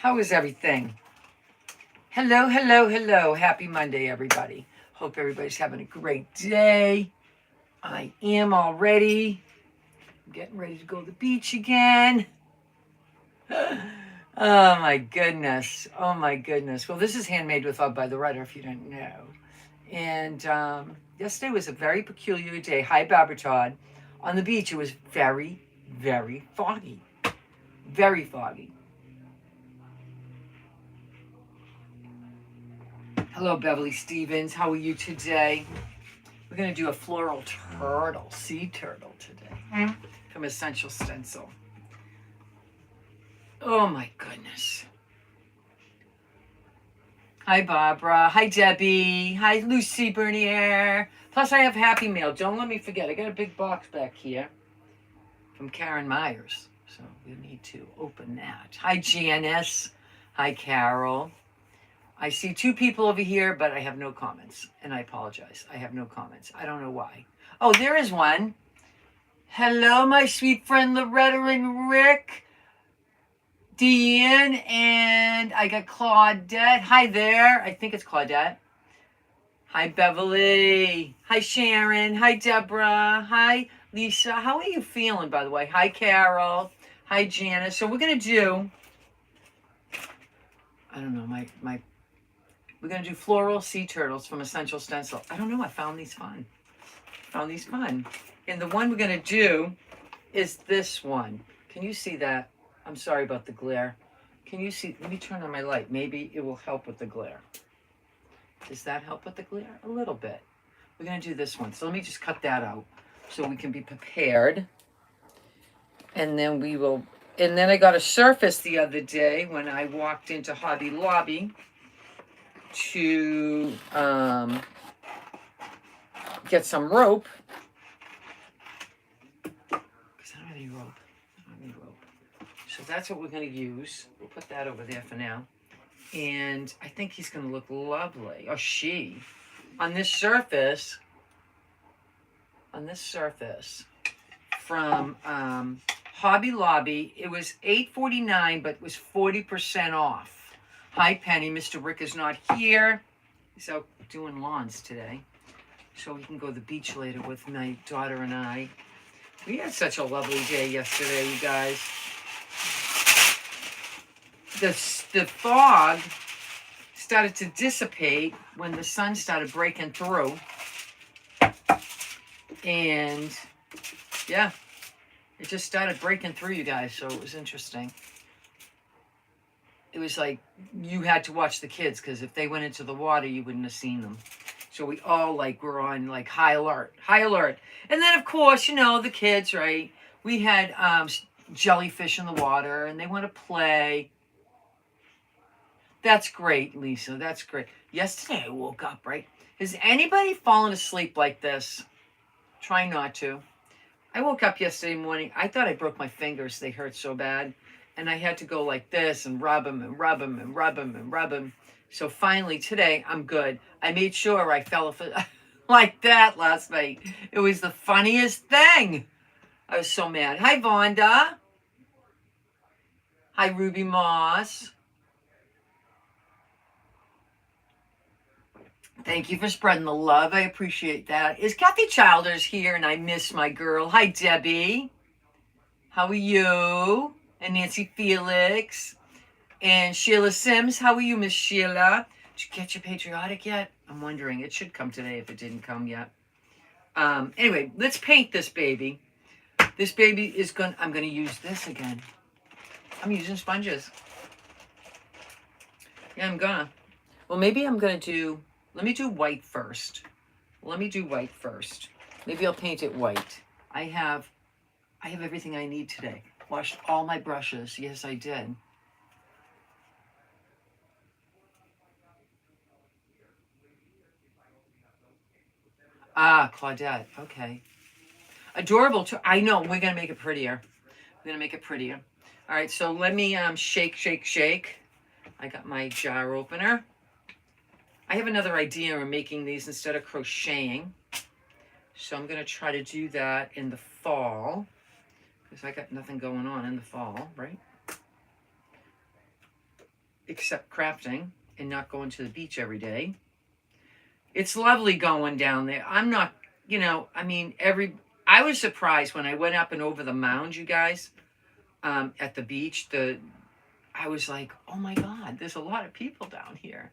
How is everything? Hello, hello, hello. Happy Monday, everybody. Hope everybody's having a great day. I am already. I'm getting ready to go to the beach again. Oh my goodness. Oh my goodness. Well, this is handmade with love by Loretta, if you didn't know. And yesterday was a very peculiar day. Hi, Babertod. On the beach, it was very, very foggy. Very foggy. Hello, Beverly Stevens. How are you today? We're going to do a floral turtle, sea turtle today from Essential Stencil. Oh my goodness. Hi, Barbara. Hi, Debbie. Hi, Lucy Bernier. Plus, I have Happy Mail. Don't let me forget. I got a big box back here from Karen Myers. So we need to open that. Hi, Janice. Hi, Carol. I see two people over here, but I have no comments. And I apologize. I have no comments. I don't know why. Oh, there is one. Hello, my sweet friend Loretta and Rick. Deanne, and I got Claudette. Hi there. I think it's Claudette. Hi, Beverly. Hi, Sharon. Hi, Deborah. Hi, Lisa. How are you feeling, by the way? Hi, Carol. Hi, Janice. So we're going to do, I don't know, we're going to do floral sea turtles from Essential Stencil. I don't know. I found these fun. And the one we're going to do is this one. Can you see that? I'm sorry about the glare. Can you see? Let me turn on my light. Maybe it will help with the glare. Does that help with the glare? A little bit. We're going to do this one. So let me just cut that out so we can be prepared. And then we will... And then I got a surface the other day when I walked into Hobby Lobby to get some rope. Because I don't have any rope. So that's what we're going to use. We'll put that over there for now. And I think he's going to look lovely, or she, on this surface from Hobby Lobby. It was $8.49, but it was 40% off. Hi, Penny. Mr. Rick is not here. He's out doing lawns today. So he can go to the beach later with my daughter and I. We had such a lovely day yesterday, you guys. The fog started to dissipate when the sun started breaking through. And yeah, it just started breaking through, you guys. So it was interesting. It was like you had to watch the kids because if they went into the water, you wouldn't have seen them. So we all were on high alert. And then of course, the kids, right? We had jellyfish in the water and they want to play. That's great, Lisa. That's great. Yesterday I woke up, right? Has anybody fallen asleep like this? Try not to. I woke up yesterday morning. I thought I broke my fingers. They hurt so bad. And I had to go like this and rub them and rub them and rub them and rub them. So finally today I'm good. I made sure I fell like that last night. It was the funniest thing. I was so mad. Hi, Vonda. Hi, Ruby Moss. Thank you for spreading the love. I appreciate that. Is Kathy Childers here and I miss my girl? Hi, Debbie. How are you? And Nancy Felix. And Sheila Sims. How are you, Miss Sheila? Did you get your patriotic yet? I'm wondering. It should come today if it didn't come yet. Anyway, let's paint this baby. This baby is I'm going to use this again. I'm using sponges. Yeah, I'm gonna. Well, maybe I'm going to do... Let me do white first. Maybe I'll paint it white. I have everything I need today. Washed all my brushes. Yes, I did. Ah, Claudette. Okay. Adorable. I know. We're going to make it prettier. All right. So let me shake. I got my jar opener. I have another idea of making these instead of crocheting. So I'm going to try to do that in the fall. Because I got nothing going on in the fall, right? except crafting and not going to the beach every day. It's lovely going down there. I'm not, you know, I mean, I was surprised when I went up and over the mound, you guys, at the beach. I was like, oh my God, there's a lot of people down here.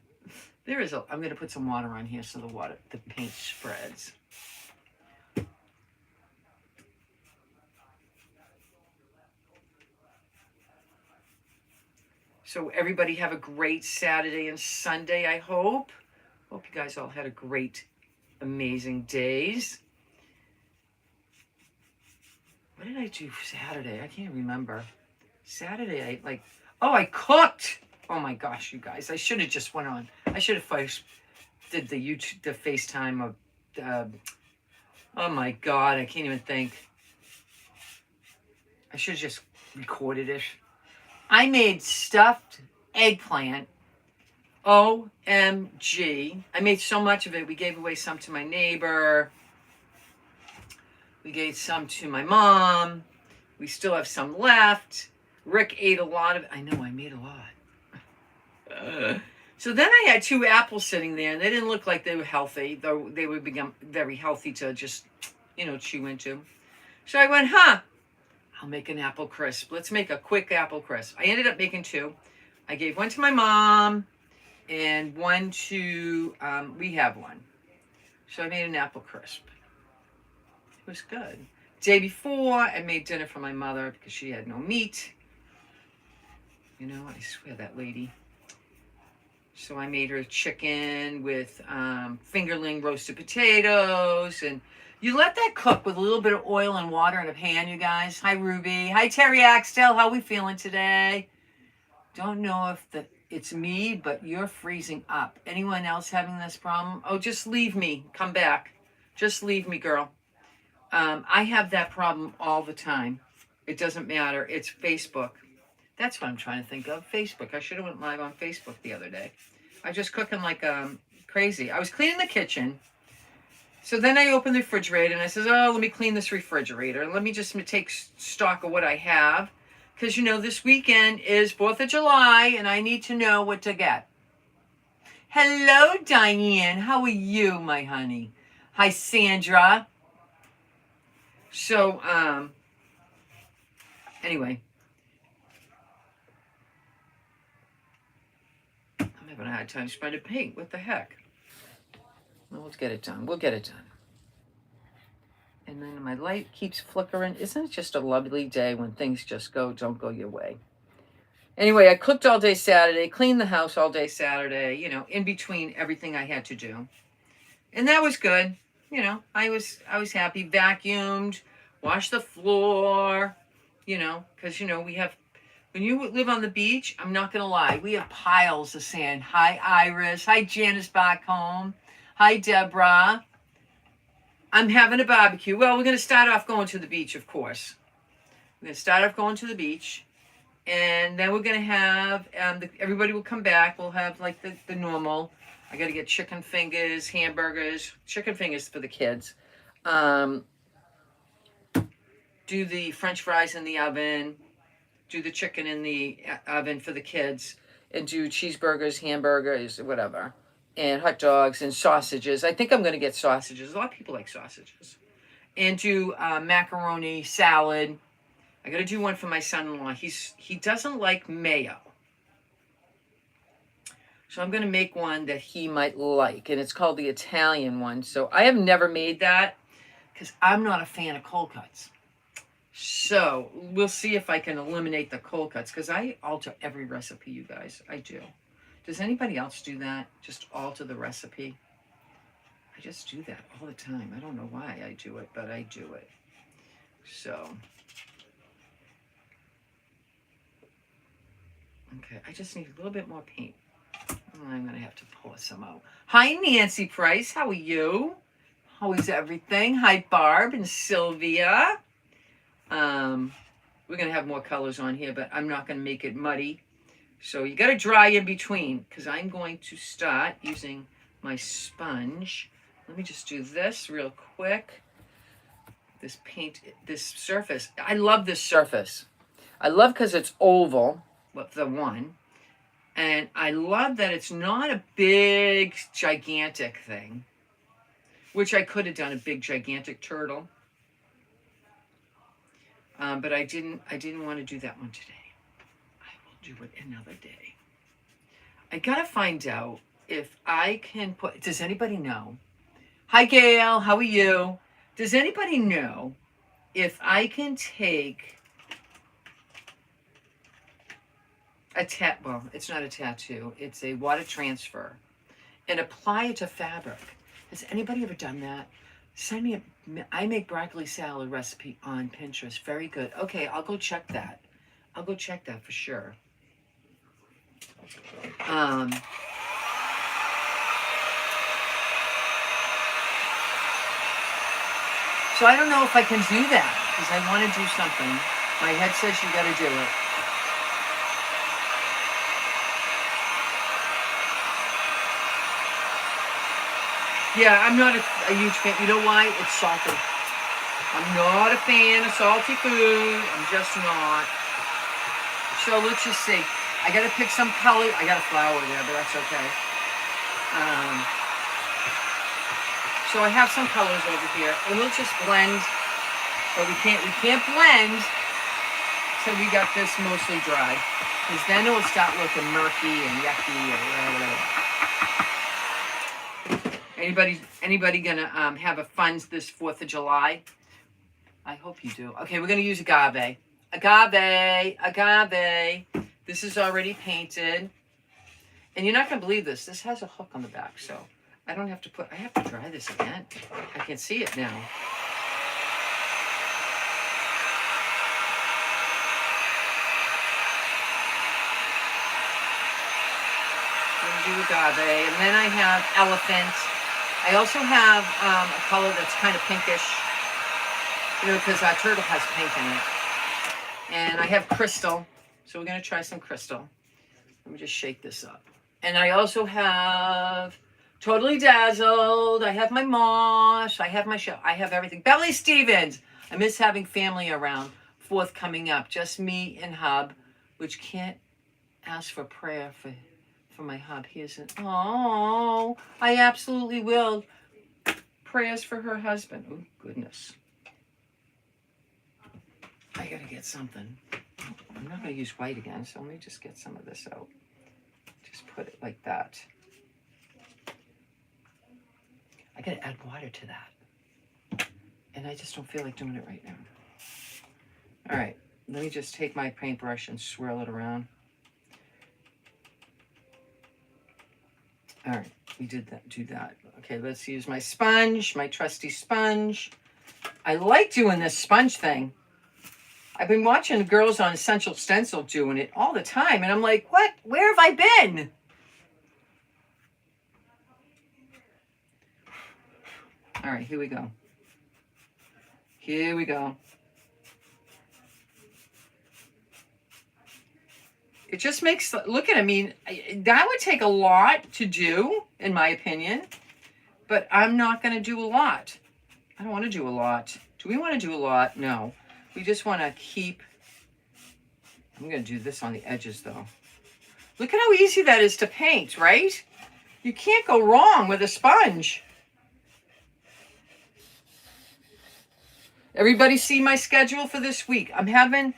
I'm going to put some water on here so the paint spreads. So everybody have a great Saturday and Sunday, I hope. Hope you guys all had a great, amazing days. What did I do Saturday? I can't remember. Saturday, I cooked. Oh my gosh, you guys. I should have just went on. I should have first did the FaceTime of, oh my God, I can't even think. I should have just recorded it. I made stuffed eggplant. OMG. I made so much of it. We gave away some to my neighbor. We gave some to my mom. We still have some left. Rick ate a lot of it. I know, I made a lot. So then I had 2 apples sitting there, and they didn't look like they were healthy, though they would become very healthy to just, you know, chew into. So I went, I'll make an apple crisp. Let's make a quick apple crisp. I ended up making 2. I gave one to my mom, and one to, we have one. So I made an apple crisp. It was good. Day before, I made dinner for my mother because she had no meat. You know, I swear, that lady. So I made her chicken with fingerling roasted potatoes. And you let that cook with a little bit of oil and water in a pan, you guys. Hi, Ruby. Hi, Terry Axtell. How we feeling today? Don't know if it's me, but you're freezing up. Anyone else having this problem? Oh, just leave me. Come back. Just leave me, girl. I have that problem all the time. It doesn't matter. It's Facebook. That's what I'm trying to think of. Facebook. I should have went live on Facebook the other day. I was just cooking like crazy. I was cleaning the kitchen. So then I opened the refrigerator and I says, oh, let me clean this refrigerator. Let me just take stock of what I have. Because, you know, this weekend is 4th of July and I need to know what to get. Hello, Diane. How are you, my honey? Hi, Sandra. So, anyway. I'm having a hard time spreading paint. What the heck? Well, let's get it done. We'll get it done. And then my light keeps flickering. Isn't it just a lovely day when things just don't go your way? Anyway, I cooked all day Saturday, cleaned the house all day Saturday, you know, in between everything I had to do. And that was good. You know, I was happy. Vacuumed, washed the floor, you know, because, you know, when you live on the beach, I'm not going to lie, we have piles of sand. Hi, Iris. Hi, Janice back home. Hi, Deborah. I'm having a barbecue. Well, we're going to start off going to the beach, of course. We're going to start off going to the beach. And then we're going to have, everybody will come back. We'll have like the normal. I got to get chicken fingers, hamburgers, chicken fingers for the kids. Do the French fries in the oven. Do the chicken in the oven for the kids. And do cheeseburgers, hamburgers, whatever. And hot dogs and sausages. I think I'm going to get sausages. A lot of people like sausages. And do macaroni, salad. I got to do one for my son-in-law. He doesn't like mayo. So I'm going to make one that he might like. And it's called the Italian one. So I have never made that because I'm not a fan of cold cuts. So we'll see if I can eliminate the cold cuts because I alter every recipe, you guys. I do. Does anybody else do that? Just alter the recipe? I just do that all the time. I don't know why I do it, but I do it. So, okay, I just need a little bit more paint. I'm going to have to pour some out. Hi, Nancy Price. How are you? How is everything? Hi, Barb and Sylvia. We're going to have more colors on here, but I'm not going to make it muddy. So you got to dry in between because I'm going to start using my sponge. Let me just do this real quick. This paint, this surface. I love this surface. I love because it's oval, the one. And I love that it's not a big, gigantic thing, which I could have done a big, gigantic turtle. But I didn't want to do that one today. I will do it another day. I got to find out if I can put, does anybody know? Hi, Gail, how are you? Does anybody know if I can take well, it's not a tattoo, it's a water transfer, and apply it to fabric? Has anybody ever done that? Send me I make broccoli salad recipe on Pinterest. Very good. Okay, I'll go check that. I'll go check that for sure. So I don't know if I can do that because I want to do something. My head says you got to do it. Yeah, I'm not a huge fan. You know why? It's salty. I'm not a fan of salty food. I'm just not. So let's just see. I got to pick some color. I got a flower there, but that's okay. So I have some colors over here, and we'll just blend. But we can't blend till we got this mostly dry, because then it will start looking murky and yucky or whatever. Anybody gonna have a fun this 4th of July? I hope you do. Okay, we're gonna use agave. Agave. This is already painted. And you're not gonna believe this. This has a hook on the back, so I don't have to I have to dry this again. I can see it now. I'm gonna do agave, and then I have elephant. I also have a color that's kind of pinkish, you know, because our turtle has pink in it. And I have crystal, so we're going to try some crystal. Let me just shake this up. And I also have Totally Dazzled. I have my moss. I have my show. I have everything. Belly Stevens. I miss having family around. 4th coming up. Just me and Hub, which can't ask for prayer for my hub. He isn't. Oh, I absolutely will. Prayers for her husband. Oh, goodness. I gotta get something. I'm not gonna use white again, so let me just get some of this out. Just put it like that. I gotta add water to that. And I just don't feel like doing it right now. All right, let me just take my paintbrush and swirl it around. All right, we do that. Okay, let's use my sponge, my trusty sponge. I like doing this sponge thing. I've been watching the girls on Essential Stencil doing it all the time, and I'm like, what? Where have I been? All right, here we go. Here we go. It just makes, look at it, I mean, that would take a lot to do, in my opinion, but I'm not going to do a lot. I don't want to do a lot. Do we want to do a lot? No. We just want to keep, I'm going to do this on the edges, though. Look at how easy that is to paint, right? You can't go wrong with a sponge. Everybody see my schedule for this week? I'm having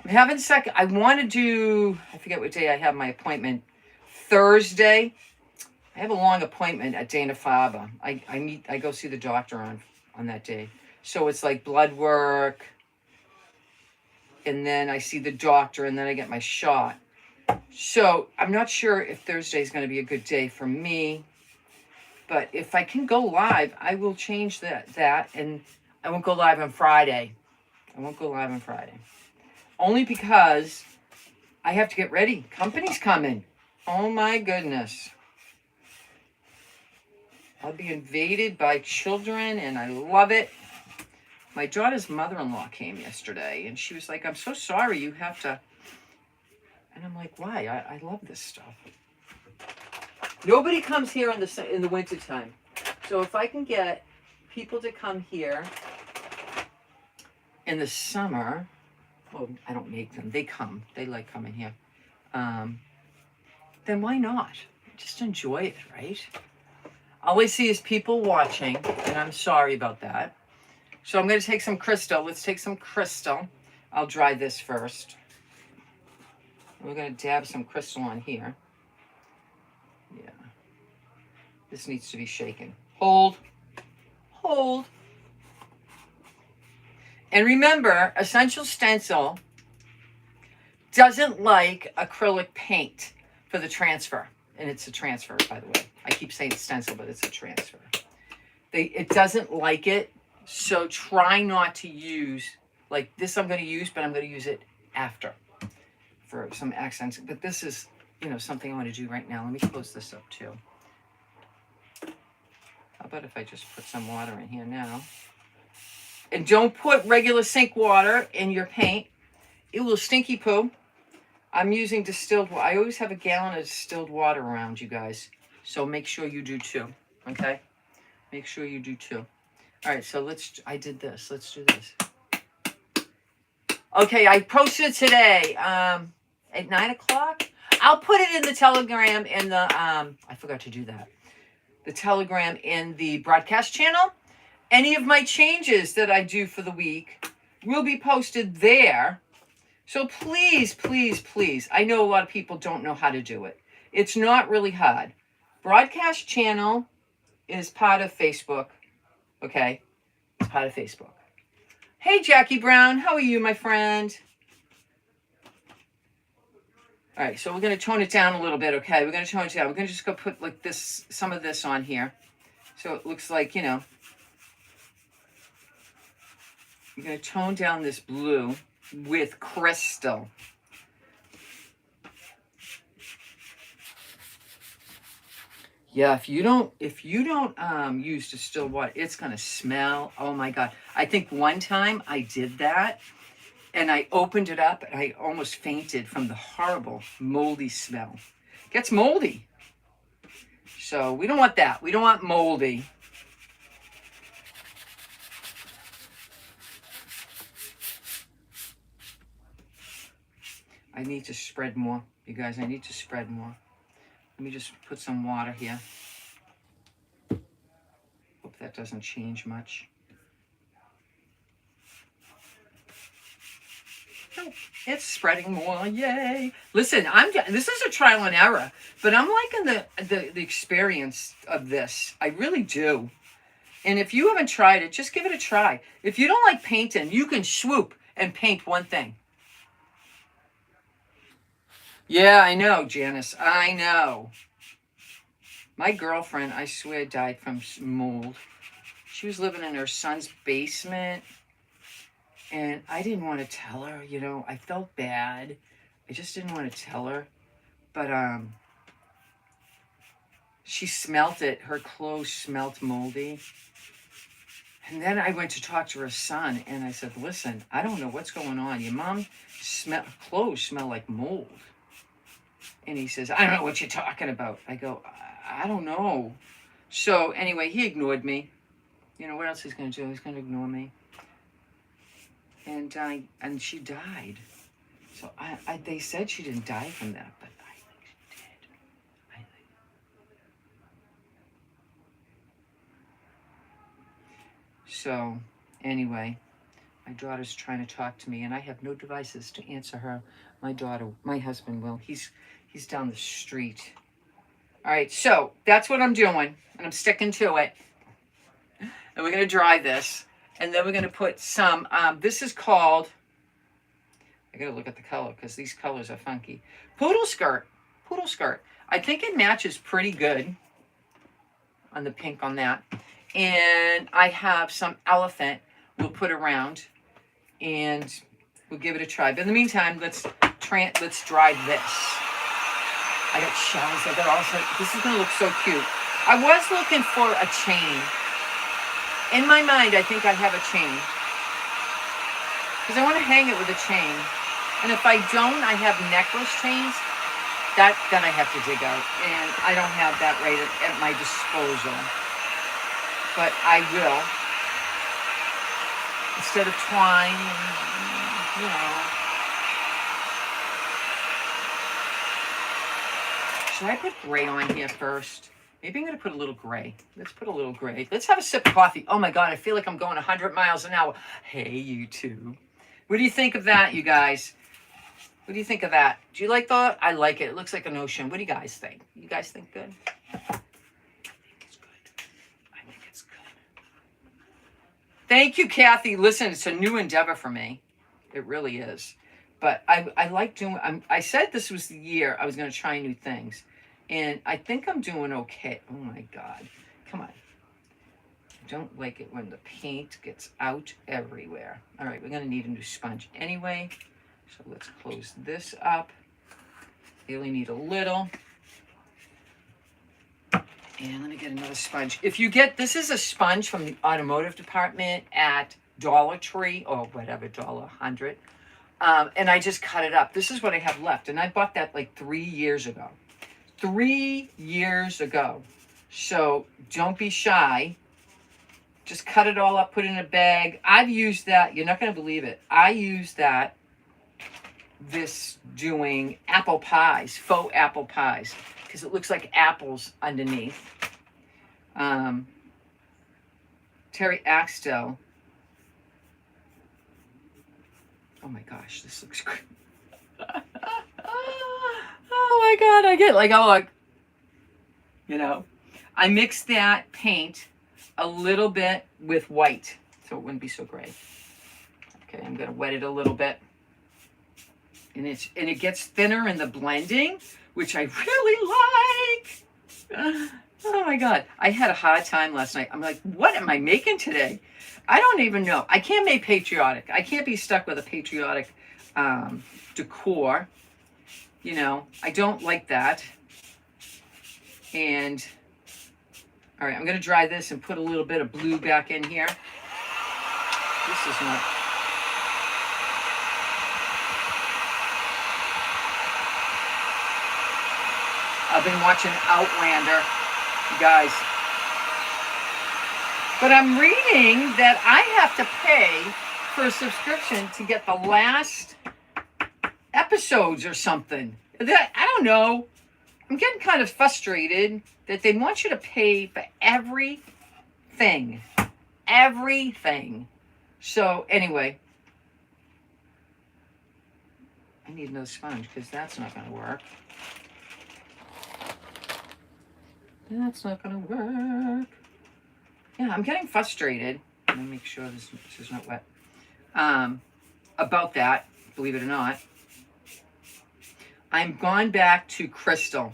I want to do, I forget what day I have my appointment. Thursday. I have a long appointment at Dana-Farber. I go see the doctor on that day. So it's like blood work. And then I see the doctor, and then I get my shot. So I'm not sure if Thursday is going to be a good day for me. But if I can go live, I will change that. And I won't go live on Friday. Only because I have to get ready. Company's coming. Oh my goodness. I'll be invaded by children, and I love it. My daughter's mother-in-law came yesterday, and she was like, I'm so sorry you have to. And I'm like, why? I love this stuff. Nobody comes here in the wintertime. So if I can get people to come here in the summer, well, I don't make them. They come. They like coming here. then why not? Just enjoy it, right? All I see is people watching, and I'm sorry about that. So I'm going to take some crystal. Let's take some crystal. I'll dry this first. We're going to dab some crystal on here. Yeah. This needs to be shaken. Hold. Hold. And remember, Essential Stencil doesn't like acrylic paint for the transfer. And it's a transfer, by the way. I keep saying stencil, but it's a transfer. It doesn't like it, so try not to use, like this I'm going to use, but I'm going to use it after for some accents. But this is, you know, something I want to do right now. Let me close this up too. How about if I just put some water in here now? And don't put regular sink water in your paint. It will stinky poo. I'm using distilled water. I always have a gallon of distilled water around, you guys. So make sure you do too, okay? Make sure you do too. All right, so I did this. Let's do this. Okay, I posted today at 9 o'clock. I'll put it in the Telegram in the, I forgot to do that. The Telegram in the broadcast channel. Any of my changes that I do for the week will be posted there. So please, please, please, I know a lot of people don't know how to do it. It's not really hard. Broadcast channel is part of Facebook, okay? It's part of Facebook. Hey, Jackie Brown, how are you, my friend? All right, so we're going to tone it down a little bit, okay? We're going to tone it down. We're going to just go put like this, some of this on here. So it looks like, you know, we're going to tone down this blue with crystal. Yeah, if you don't use distilled water, it's gonna smell. Oh my God! I think one time I did that, and I opened it up, and I almost fainted from the horrible moldy smell. It gets moldy, so we don't want that. We don't want moldy. I need to spread more, you guys. I need to spread more. Let me just put some water here. Hope that doesn't change much. Oh, it's spreading more, yay. Listen, this is a trial and error, but I'm liking the experience of this. I really do. And if you haven't tried it, just give it a try. If you don't like painting, you can swoop and paint one thing. Yeah, I know, Janice. I know. My girlfriend, I swear, died from mold. She was living in her son's basement. And I didn't want to tell her, you know. I felt bad. I just didn't want to tell her. But she smelt it. Her clothes smelt moldy. And then I went to talk to her son. And I said, listen, I don't know what's going on. Your mom's clothes smell like mold. And he says, I don't know what you're talking about. I go, I don't know. So anyway, he ignored me. You know, what else he's going to do? He's going to ignore me. And she died. So they said she didn't die from that, but I think she did. I think. So anyway, my daughter's trying to talk to me, and I have no devices to answer her. My husband will. He's down the street. All right, so that's what I'm doing, and I'm sticking to it. And we're going to dry this, and then we're going to put some, this is called, I got to look at the color because these colors are funky. Poodle skirt. I think it matches pretty good on the pink on that. And I have some elephant we'll put around, and we'll give it a try. But in the meantime, let's dry this. I got shells. I got all sorts. This is going to look so cute. I was looking for a chain. In my mind, I think I have a chain. Because I want to hang it with a chain. And if I don't, I have necklace chains. Then I have to dig out. And I don't have that right at my disposal. But I will. Instead of twine, you know. Should I put gray on here first? Maybe I'm going to put a little gray. Let's put a little gray. Let's have a sip of coffee. Oh my God, I feel like I'm going 100 miles an hour. Hey, YouTube. What do you think of that, you guys? What do you think of that? Do you like that? I like it. It looks like an ocean. What do you guys think? You guys think good? I think it's good. I think it's good. Thank you, Kathy. Listen, it's a new endeavor for me. It really is. But I like doing, I said this was the year I was going to try new things. And I think I'm doing okay. Oh my God. Come on. I don't like it when the paint gets out everywhere. All right, we're going to need a new sponge anyway. So let's close this up. We only need a little. And let me get another sponge. If you get, this is a sponge from the automotive department at Dollar Tree or whatever, $100. And I just cut it up. This is what I have left. And I bought that like 3 years ago. 3 years ago. So don't be shy. Just cut it all up, put it in a bag. I've used that. You're not going to believe it. I used that this doing apple pies, faux apple pies, because it looks like apples underneath. Terry Axtell. Oh my gosh, this looks great. Oh my God, I get like, oh, you know, I mixed that paint a little bit with white, so it wouldn't be so gray. Okay, I'm gonna wet it a little bit. And it gets thinner in the blending, which I really like. Oh my God, I had a hard time last night. I'm like, what am I making today? I don't even know. I can't make patriotic. I can't be stuck with a patriotic decor. You know, I don't like that. And, all right, I'm going to dry this and put a little bit of blue back in here. This is not... I've been watching Outlander, you guys. But I'm reading that I have to pay for a subscription to get the last episodes or something. I don't know. I'm getting kind of frustrated that they want you to pay for everything. Everything. So anyway, I need another sponge because that's not going to work. That's not going to work. Yeah, I'm getting frustrated. Let me make sure this is not wet. About that, believe it or not. I'm gone back to crystal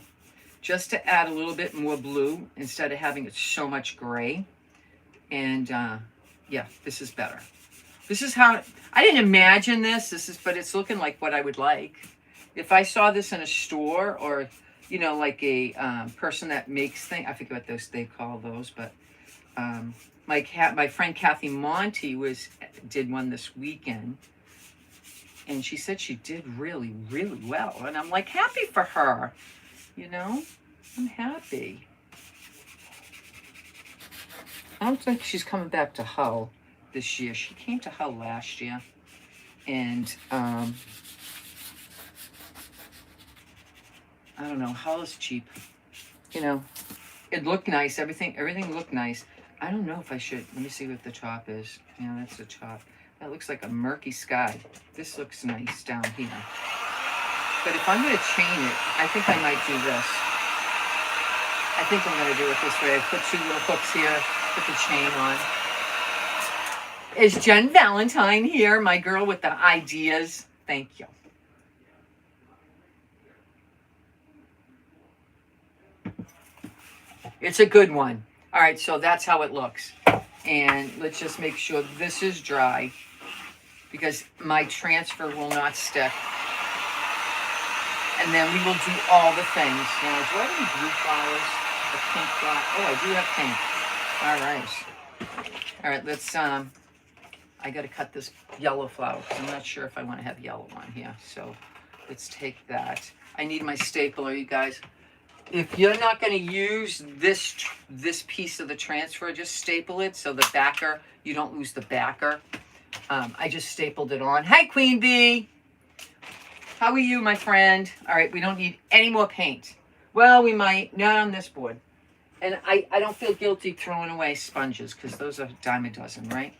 just to add a little bit more blue instead of having it so much gray. And yeah, this is better. This is how, I didn't imagine this, but it's looking like what I would like. If I saw this in a store or, you know, like a person that makes things, I forget what they call those, but my friend Kathy Monty did one this weekend. And she said she did really, really well. And I'm like, happy for her. You know, I'm happy. I don't think she's coming back to Hull this year. She came to Hull last year. And I don't know, Hull is cheap. You know, it looked nice. Everything looked nice. I don't know if I should. Let me see what the top is. Yeah, that's the top. That looks like a murky sky. This looks nice down here. But if I'm going to chain it, I think I might do this. I think I'm going to do it this way. I put 2 little hooks here, put the chain on. Is Jen Valentine here, my girl with the ideas? Thank you. It's a good one. All right, so that's how it looks. And let's just make sure this is dry because my transfer will not stick. And then we will do all the things. Now, do I have any blue flowers? Or pink flowers? Oh, I do have pink. All right. All right, let's, I got to cut this yellow flower because I'm not sure if I want to have yellow on here. So let's take that. I need my stapler, you guys. If you're not going to use this piece of the transfer, just staple it so the backer, you don't lose the backer. I just stapled it on. Hi, Queen Bee. How are you, my friend? All right, we don't need any more paint. Well, we might. Not on this board. And I don't feel guilty throwing away sponges because those are a dime a dozen, right?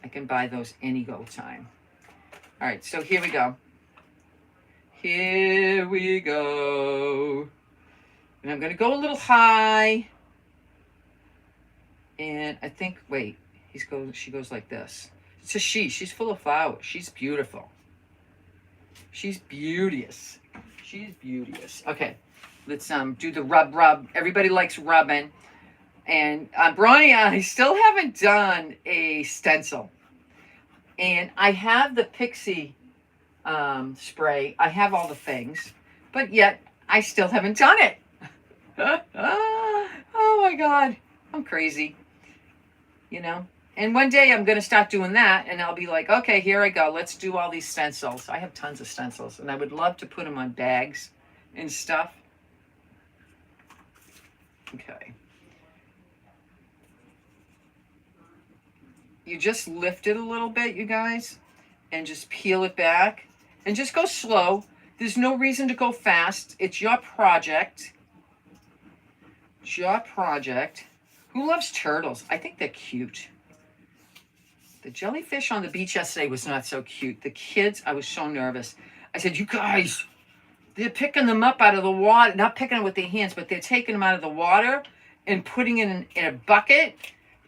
I can buy those any go time. All right, so here we go. Here we go. And I'm going to go a little high. And I think, wait, she goes like this. It's a she. She's full of flowers. She's beautiful. She's beauteous. She's beauteous. Okay, let's do the rub. Everybody likes rubbing. And Bronny, I still haven't done a stencil. And I have the Pixie spray. I have all the things. But yet, I still haven't done it. Oh my God. I'm crazy. You know? And one day I'm going to start doing that, and I'll be like, okay, here I go. Let's do all these stencils. I have tons of stencils, and I would love to put them on bags and stuff. Okay. You just lift it a little bit, you guys, and just peel it back. And just go slow. There's no reason to go fast. It's your project. It's your project. Who loves turtles? I think they're cute. The jellyfish on the beach yesterday was not so cute. The kids, I was so nervous. I said, you guys, they're picking them up out of the water. Not picking them with their hands, but they're taking them out of the water and putting it in a bucket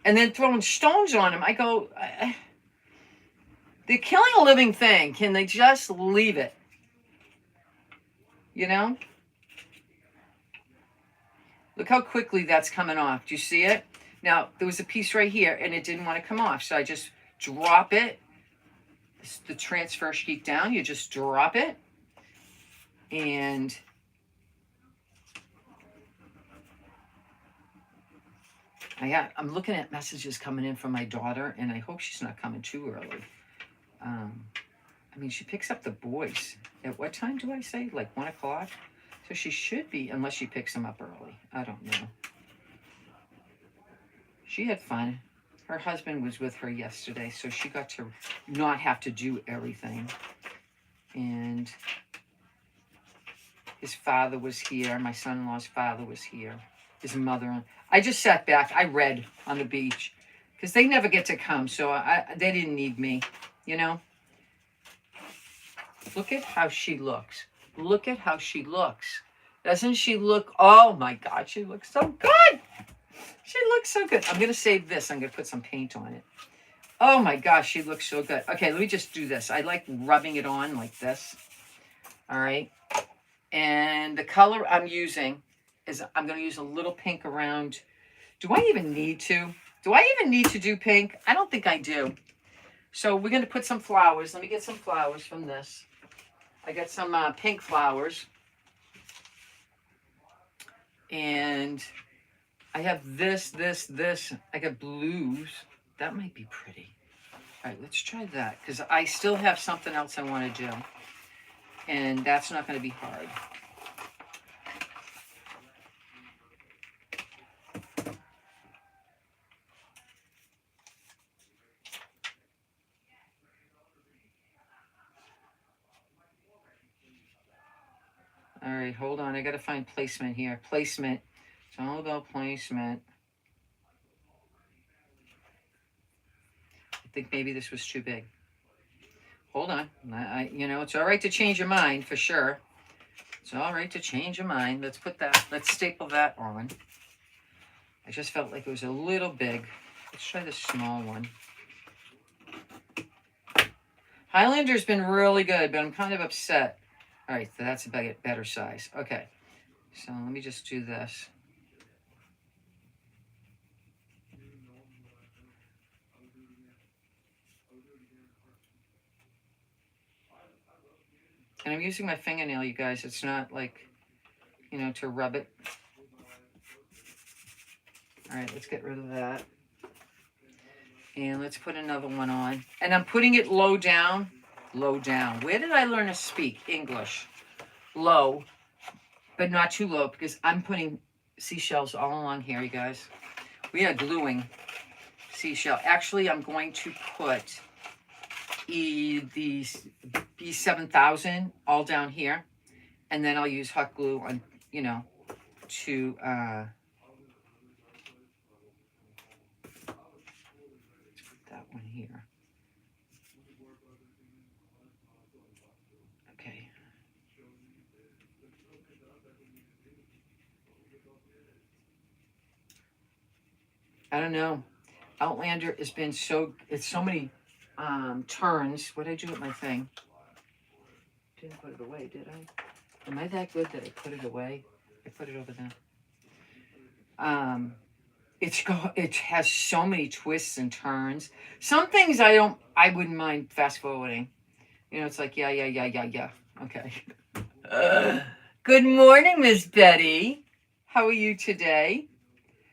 and then throwing stones on them. I go, they're killing a living thing. Can they just leave it? You know? Look how quickly that's coming off. Do you see it? Now, there was a piece right here, and it didn't want to come off. So I just drop it. The transfer sheet down. You just drop it. And I'm looking at messages coming in from my daughter, and I hope she's not coming too early. I mean, she picks up the boys. At what time do I say? Like 1 o'clock? So she should be, unless she picks them up early. I don't know. She had fun. Her husband was with her yesterday, so she got to not have to do everything. And his father was here. My son-in-law's father was here. His mother. I just sat back. I read on the beach because they never get to come, so they didn't need me, you know? Look at how she looks. Look at how she looks. Doesn't she look? Oh, my God. She looks so good. She looks so good. I'm going to save this. I'm going to put some paint on it. Oh, my gosh. She looks so good. Okay, let me just do this. I like rubbing it on like this. All right. And the color I'm using is I'm going to use a little pink around. Do I even need to? Do I even need to do pink? I don't think I do. So we're going to put some flowers. Let me get some flowers from this. I got some pink flowers. And I have this. I got blues. That might be pretty. All right, let's try that. Because I still have something else I want to do. And that's not going to be hard. All right, hold on. I got to find placement here. Placement. It's all about placement. I think maybe this was too big. Hold on. You know, it's all right to change your mind for sure. It's all right to change your mind. Let's put that. Let's staple that on. I just felt like it was a little big. Let's try the small one. Highlander's been really good, but I'm kind of upset. All right, so that's a better size. Okay, so let me just do this. And I'm using my fingernail, you guys. It's not like, you know, to rub it. All right, let's get rid of that. And let's put another one on. And I'm putting it low down. Low down. Where did I learn to speak English? Low, but not too low, because I'm putting seashells all along here, you guys. We are gluing seashell. Actually, I'm going to put these B7000 all down here, and then I'll use hot glue on, you know, to put that one here. Okay. I don't know. Outlander has been it's so many turns. What did I do with my thing? Didn't put it away, did I? Am I that good that I put it away? I put it over there. It has so many twists and turns. Some things I wouldn't mind fast forwarding. You know, it's like, yeah. Okay. Good morning, Miss Betty. How are you today?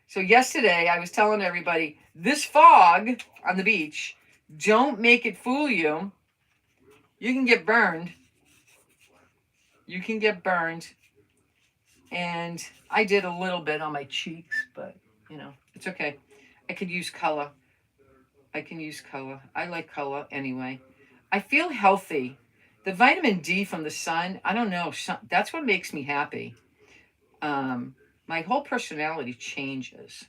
So yesterday I was telling everybody, this fog on the beach, don't make it fool you. You can get burned. You can get burned. And I did a little bit on my cheeks, but, you know, it's okay. I could use color. I can use color. I like color anyway. I feel healthy. The vitamin D from the sun, I don't know. That's what makes me happy. My whole personality changes.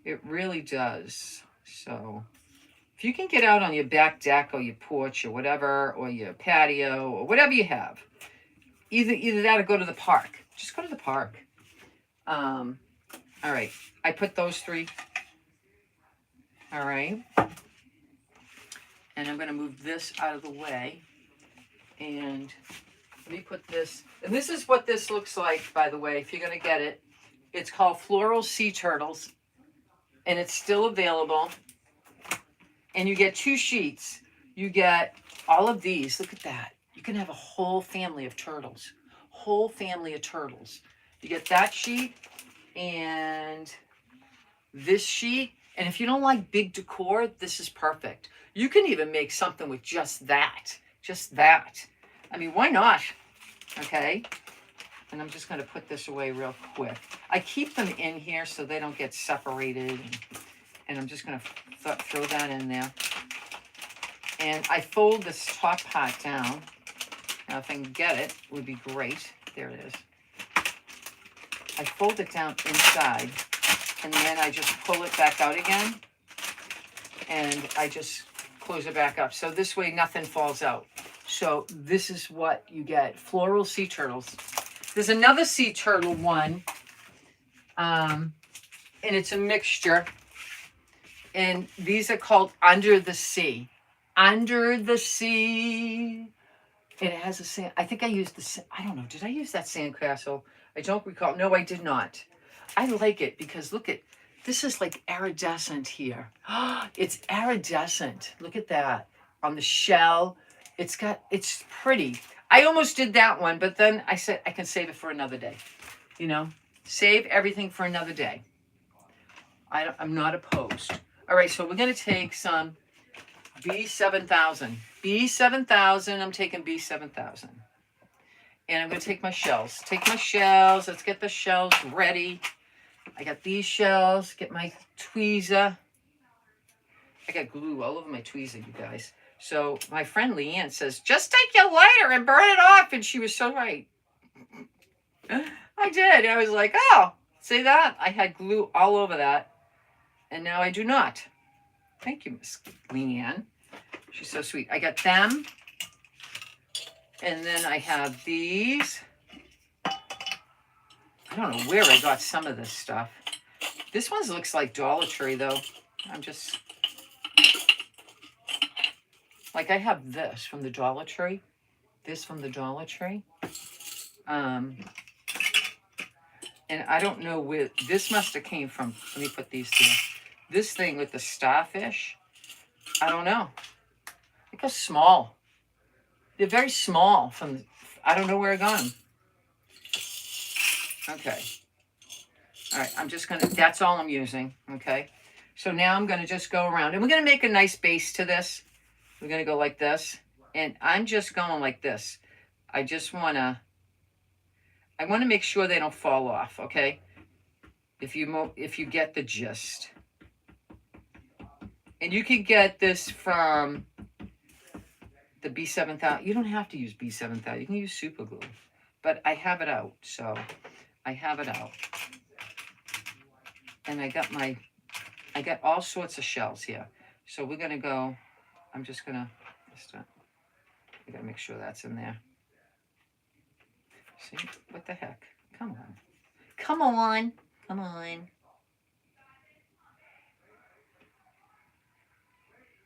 It really does. So if you can get out on your back deck or your porch or whatever, or your patio or whatever you have, either that or go to the park. Just go to the park. All right. I put those 3. All right. And I'm going to move this out of the way. And let me put this. And this is what this looks like, by the way, if you're going to get it. It's called Floral Sea Turtles. And it's still available. And you get 2 sheets. You get all of these. Look at that. You can have a whole family of turtles. Whole family of turtles. You get that sheet and this sheet. And if you don't like big decor, this is perfect. You can even make something with just that. Just that. I mean, why not? Okay. And I'm just going to put this away real quick. I keep them in here so they don't get separated. And I'm just going to throw that in there. And I fold this top part down. Now, if I can get it, it would be great. There it is. I fold it down inside. And then I just pull it back out again. And I just close it back up. So this way, nothing falls out. So this is what you get. Floral sea turtles. There's another sea turtle one. And it's a mixture. And these are called Under the Sea. Under the Sea. And it has a sand. I think I used I don't know. Did I use that sandcastle? I don't recall. No, I did not. I like it because look at, this is like iridescent here. It's iridescent. Look at that. On the shell. It's pretty. I almost did that one, but then I said I can save it for another day. You know, save everything for another day. I'm not opposed. All right, so we're going to take some B7000. B7000, I'm taking B7000. And I'm going to take my shells. Let's get the shells ready. I got these shells. Get my tweezer. I got glue all over my tweezer, you guys. So my friend Leanne says, just take your lighter and burn it off. And she was so right. I did. I was like, oh, see that? I had glue all over that. And now I do not. Thank you, Miss Leanne. She's so sweet. I got them. And then I have these. I don't know where I got some of this stuff. This one looks like Dollar Tree, though. I'm just... Like, I have this from the Dollar Tree. This from the Dollar Tree. And I don't know where... This must have came from... Let me put these here. This thing with the starfish. I don't know. It goes small. They're very small. I don't know where I got them. Okay. All right, I'm just going to... That's all I'm using, okay? So now I'm going to just go around. And we're going to make a nice base to this. We're going to go like this. And I'm just going like this. I just want to... I want to make sure they don't fall off, okay? If you get the gist. And you can get this from the B7000. You don't have to use B7000. You can use super glue. But I have it out, so I have it out. And I got all sorts of shells here. So we're going to go, I'm just going to, I got to make sure that's in there. See, what the heck? Come on. Come on. Come on.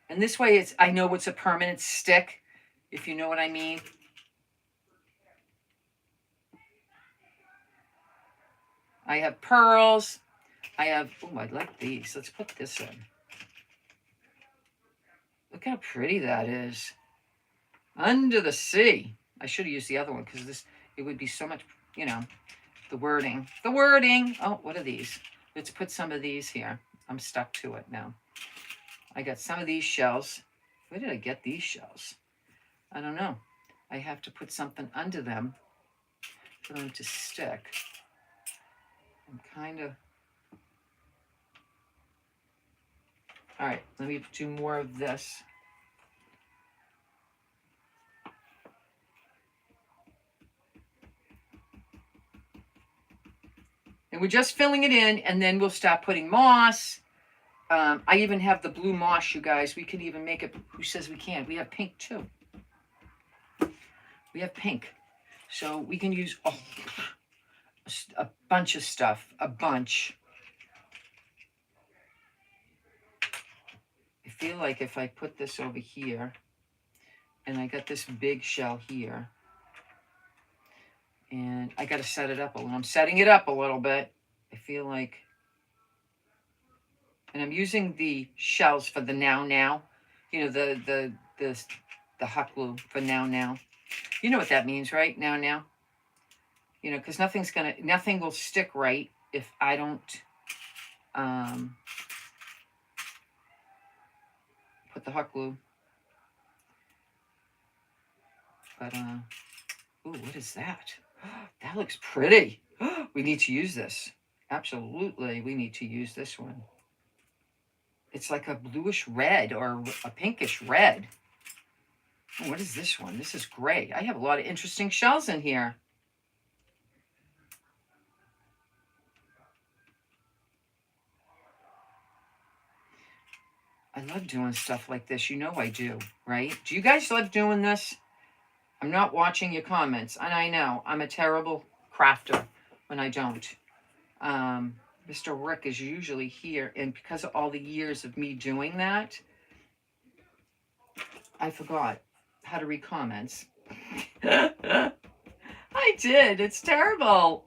And this way I know it's a permanent stick, if you know what I mean. I have pearls. I like these. Let's put this in. Look how pretty that is. Under the sea. I should have used the other one because it would be so much, you know, the wording. The wording. Oh, what are these? Let's put some of these here. I'm stuck to it now. I got some of these shells. Where did I get these shells? I don't know. I have to put something under them for them to stick. I'm kind of... All right, let me do more of this. And we're just filling it in, and then we'll start putting moss. I even have the blue moss, you guys. We can even make it. Who says we can't? We have pink, too. We have pink. So we can use a bunch of stuff. A bunch. I feel like if I put this over here, and I got this big shell here, and I got to set it up a little. I'm setting it up a little bit. I feel like... And I'm using the shells for the now. You know, the hot glue for now. You know what that means, right? Now. You know, because nothing will stick right if I don't put the hot glue. But, ooh, what is that? That looks pretty. We need to use this. Absolutely, we need to use this one. It's like a bluish red or a pinkish red. Oh, what is this one? This is great. I have a lot of interesting shells in here. I love doing stuff like this. You know I do, right? Do you guys love doing this? I'm not watching your comments, and I know I'm a terrible crafter when I don't. Mr. Rick is usually here, and because of all the years of me doing that, I forgot how to read comments. I did. It's terrible.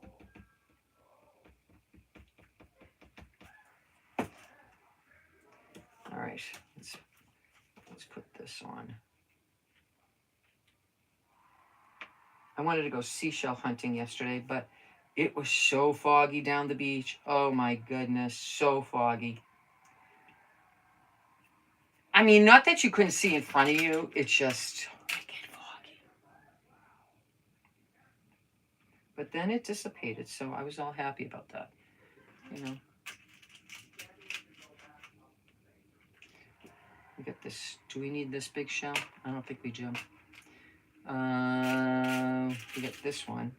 All right, let's put this on. I wanted to go seashell hunting yesterday, but it was so foggy down the beach. Oh my goodness, so foggy. I mean, not that you couldn't see in front of you, it's just wicked foggy. But then it dissipated, so I was all happy about that, you know. We got this. Do we need this big shell? I don't think we do. We got this one.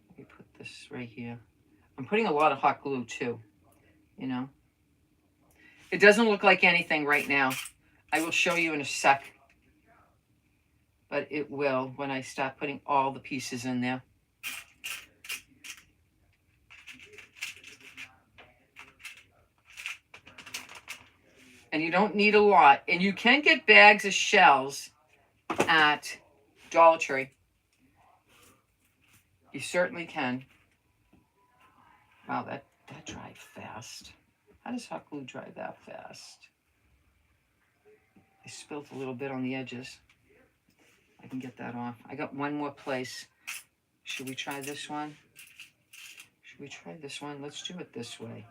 Let me put this right here. I'm putting a lot of hot glue too, you know. It doesn't look like anything right now. I will show you in a sec. But it will when I start putting all the pieces in there. And you don't need a lot. And you can get bags of shells at Dollar Tree. You certainly can. Wow, that dried fast. How does hot glue dry that fast? I spilled a little bit on the edges. I can get that off. I got one more place. Should we try this one? Should we try this one? Let's do it this way.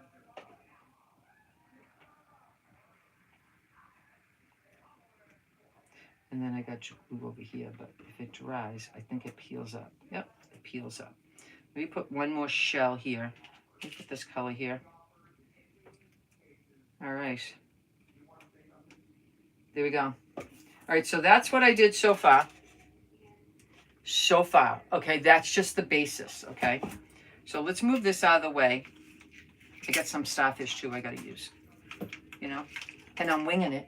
And then I got glue over here, but if it dries, I think it peels up. Yep, it peels up. Let me put one more shell here. Let me put this color here. All right. There we go. All right, so that's what I did so far. so far. Okay, that's just the basis, okay? So let's move this out of the way. I got some starfish too I gotta use, you know? And I'm winging it.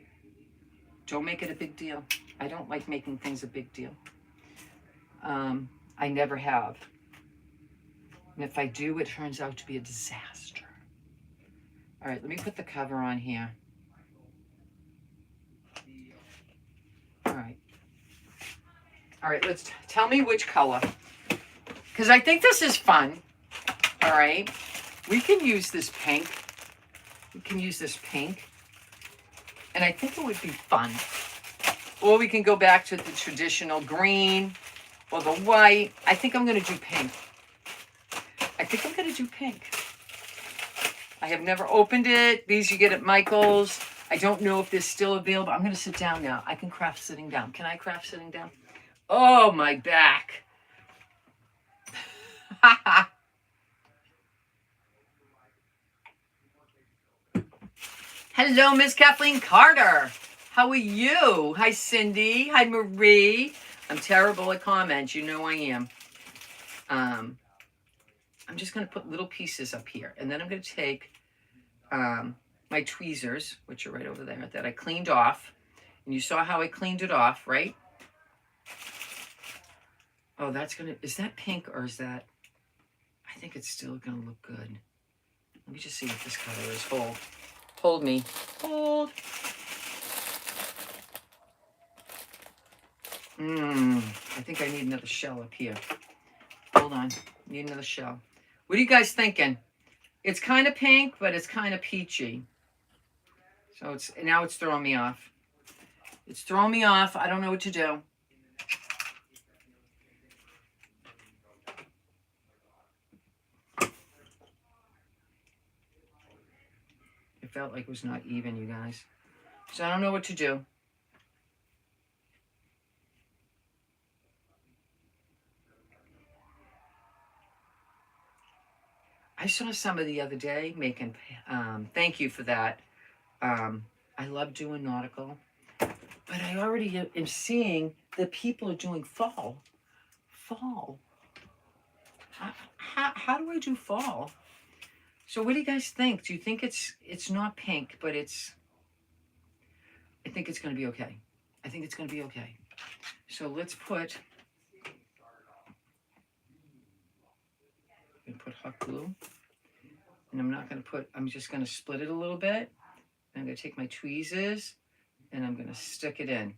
Don't make it a big deal. I don't like making things a big deal. I never have. And if I do, it turns out to be a disaster. All right, let me put the cover on here. All right. All right, let's tell me which color. Because I think this is fun. All right. We can use this pink. We can use this pink. And I think it would be fun. Or we can go back to the traditional green or the white. I think I'm going to do pink. I think I'm going to do pink. I have never opened it. These you get at Michael's. I don't know if they're still available. I'm going to sit down now. I can craft sitting down. Can I craft sitting down? Oh, my back. Hello, Miss Kathleen Carter. How are you? Hi, Cindy. Hi, Marie. I'm terrible at comments. You know I am. I'm just going to put little pieces up here. And then I'm going to take my tweezers, which are right over there, that I cleaned off. And you saw how I cleaned it off, right? Oh, that's going to... Is that pink or is that... I think it's still going to look good. Let me just see what this color is. Hold. Hold me. Hold. I think I need another shell up here. Hold on. Need another shell. What are you guys thinking? It's kind of pink, but it's kind of peachy. So now it's throwing me off. It's throwing me off. I don't know what to do. It felt like it was not even, you guys. So I don't know what to do. I saw somebody the other day making, thank you for that. I love doing nautical, but I already am seeing that people are doing fall. Fall. How do I do fall? So what do you guys think? Do you think it's not pink, but it's... I think it's going to be okay. I think it's going to be okay. So let's put... I'm going to put hot glue. And I'm not going to put... I'm just going to split it a little bit. I'm going to take my tweezers and I'm going to stick it in.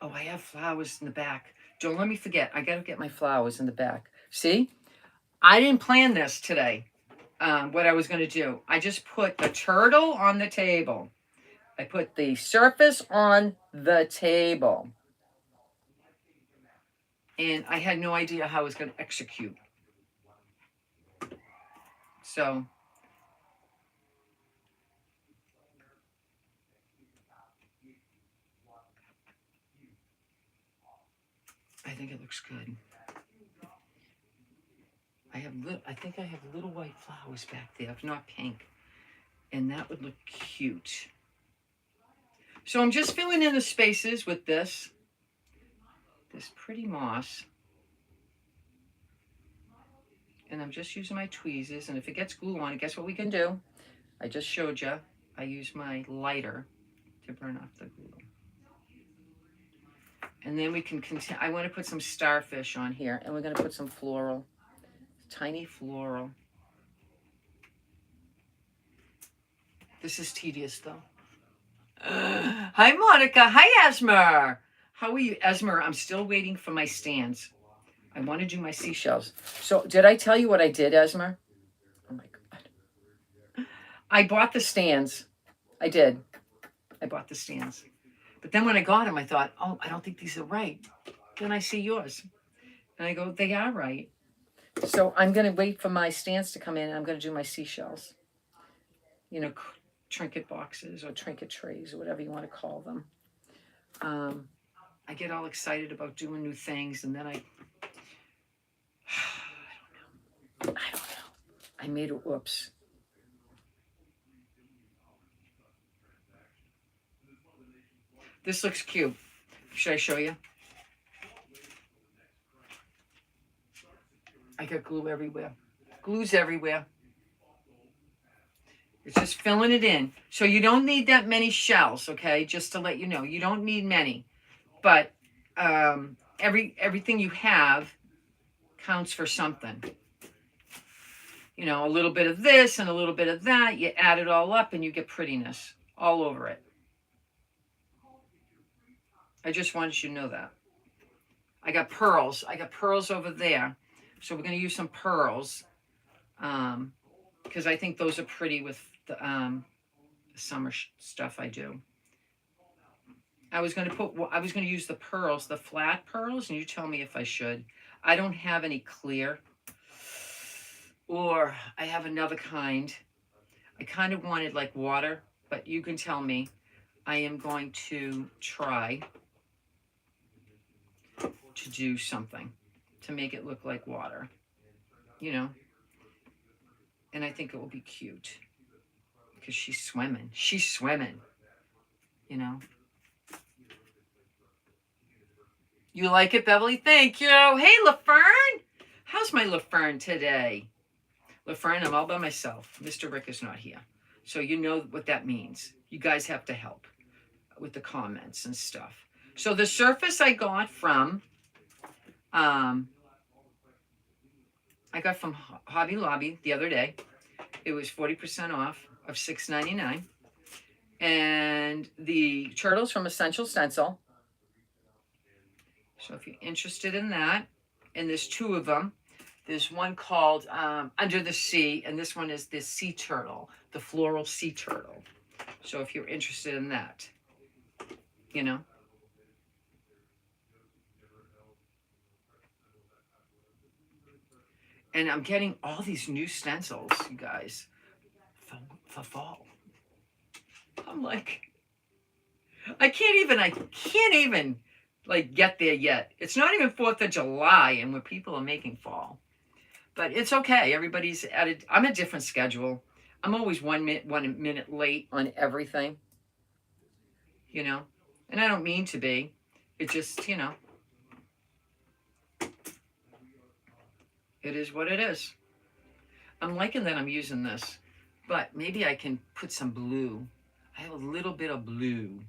Oh, I have flowers in the back. Don't let me forget. I got to get my flowers in the back. See? I didn't plan this today, what I was going to do. I just put the turtle on the table. I put the surface on the table. And I had no idea how I was going to execute. So... I think it looks good. I think I have little white flowers back there, if not pink. And that would look cute. So I'm just filling in the spaces with this pretty moss. And I'm just using my tweezers. And if it gets glue on it, guess what we can do? I just showed you. I use my lighter to burn off the glue. And then we can continue. I want to put some starfish on here. And we're going to put some floral. Tiny floral. This is tedious, though. Hi, Monica. Hi, Esmer. How are you, Esmer? I'm still waiting for my stands. I want to do my seashells. So, did I tell you what I did, Esmer? Oh, my God. I bought the stands. I did. I bought the stands. But then when I got them, I thought, oh, I don't think these are right. Then I see yours. And I go, they are right. So I'm going to wait for my stands to come in, and I'm going to do my seashells. You know, trinket boxes or trinket trays or whatever you want to call them. I get all excited about doing new things, and then I don't know. I made a whoops. This looks cute. Should I show you? I got glue everywhere. Glue's everywhere. It's just filling it in. So you don't need that many shells, okay? Just to let you know. You don't need many. But everything you have counts for something. You know, a little bit of this and a little bit of that. You add it all up and you get prettiness all over it. I just wanted you to know that. I got pearls. I got pearls over there. So we're going to use some pearls. Because I think those are pretty with the summer stuff I do. I was going to use the pearls, the flat pearls, and you tell me if I should. I don't have any clear. Or I have another kind. I kind of wanted like water, but you can tell me. I am going to try to do something to make it look like water, you know. And I think it will be cute because she's swimming. She's swimming, you know. You like it, Beverly? Thank you. Hey, LaFern. How's my LaFern today? LaFern, I'm all by myself. Mr. Rick is not here. So you know what that means. You guys have to help with the comments and stuff. So the surface I got from, I got from Hobby Lobby the other day. It was 40% off of $6.99. And the turtles from Essential Stencil. So if you're interested in that, and there's two of them. There's one called Under the Sea, and this one is the sea turtle, the floral sea turtle. So if you're interested in that, you know. And I'm getting all these new stencils, you guys, for fall. I'm like, I can't even like get there yet. It's not even 4th of July and where people are making fall. But it's okay. Everybody's added. I'm a different schedule. I'm always 1 minute late on everything. You know? And I don't mean to be. It just, you know. It is what it is. I'm liking that I'm using this. But maybe I can put some blue. I have a little bit of blue.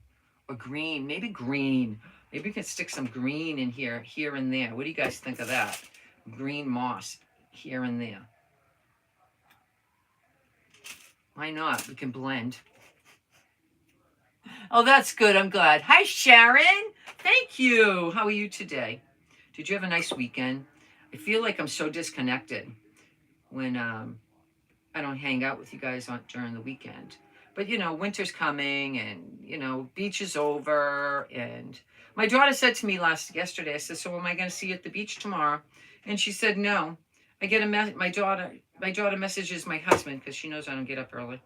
Or green. Maybe green. Maybe we can stick some green in here and there. What do you guys think of that? Green moss here and there. Why not? We can blend. Oh, that's good. I'm glad. Hi, Sharon. Thank you. How are you today? Did you have a nice weekend? I feel like I'm so disconnected when I don't hang out with you guys during the weekend. But, you know, winter's coming and, you know, beach is over. And my daughter said to me yesterday, I said, so am I going to see you at the beach tomorrow? And she said, no. I get my daughter messages my husband because she knows I don't get up early.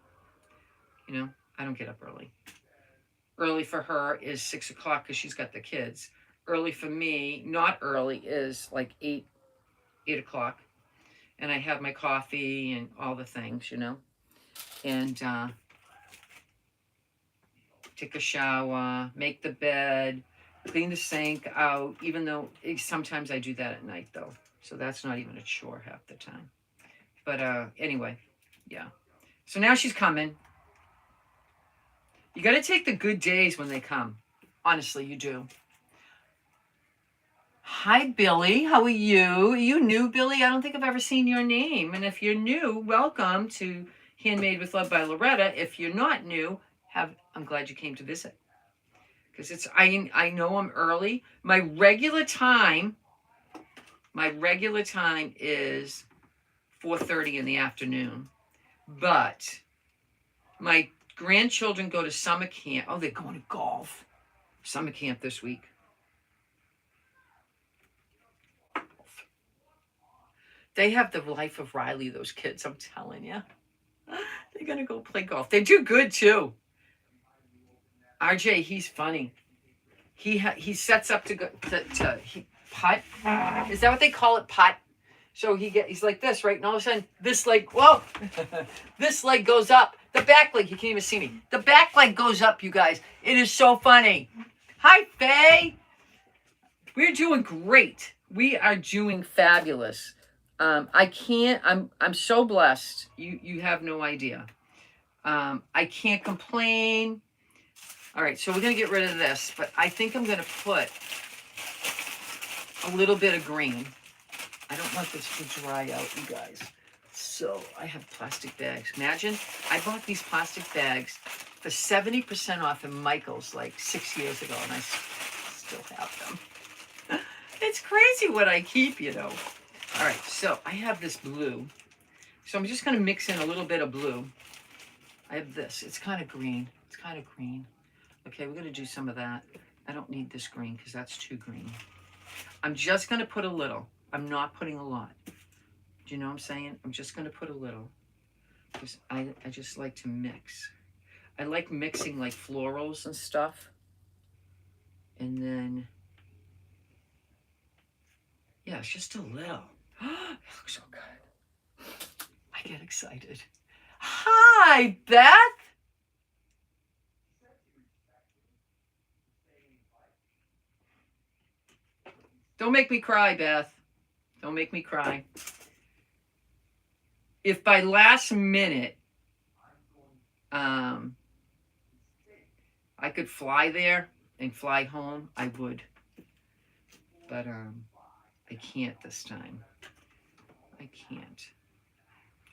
You know, I don't get up early. Early for her is 6 o'clock because she's got the kids. Early for me, not early, is like 8 o'clock. And I have my coffee and all the things, you know. And take a shower, make the bed, clean the sink out, even though sometimes I do that at night, though. So that's not even a chore half the time. But anyway, yeah. So now she's coming. You got to take the good days when they come. Honestly, you do. Hi, Billy. How are you? Are you new, Billy? I don't think I've ever seen your name. And if you're new, welcome to Handmade with Love by Loretta. If you're not new, I'm glad you came to visit. Because I know I'm early. My regular time is 4:30 in the afternoon. But my grandchildren go to summer camp. Oh, they're going to golf. Summer camp this week. They have the life of Riley, those kids, I'm telling you. They're going to go play golf. They do good, too. RJ, he's funny. He sets up to go to putt. Is that what they call it, putt? So he's like this, right? And all of a sudden, this leg, whoa, this leg goes up. The back leg, you can't even see me. The back leg goes up, you guys. It is so funny. Hi, Faye. We're doing great. We are doing fabulous. I can't, I'm so blessed. You have no idea. I can't complain. All right, so we're gonna get rid of this, but I think I'm gonna put a little bit of green. I don't want this to dry out, you guys. So I have plastic bags. Imagine, I bought these plastic bags for 70% off in Michael's like 6 years ago, and I still have them. It's crazy what I keep, you know. All right, so I have this blue. So I'm just gonna mix in a little bit of blue. I have this, it's kind of green. It's kind of green. Okay, we're gonna do some of that. I don't need this green because that's too green. I'm just gonna put a little. I'm not putting a lot. Do you know what I'm saying? I'm just gonna put a little. Because I just like to mix. I like mixing like florals and stuff. And then, yeah, it's just a little. It looks so good. I get excited. Hi, Beth. Don't make me cry, Beth. Don't make me cry. If by last minute, I could fly there and fly home, I would. But I can't this time. I can't.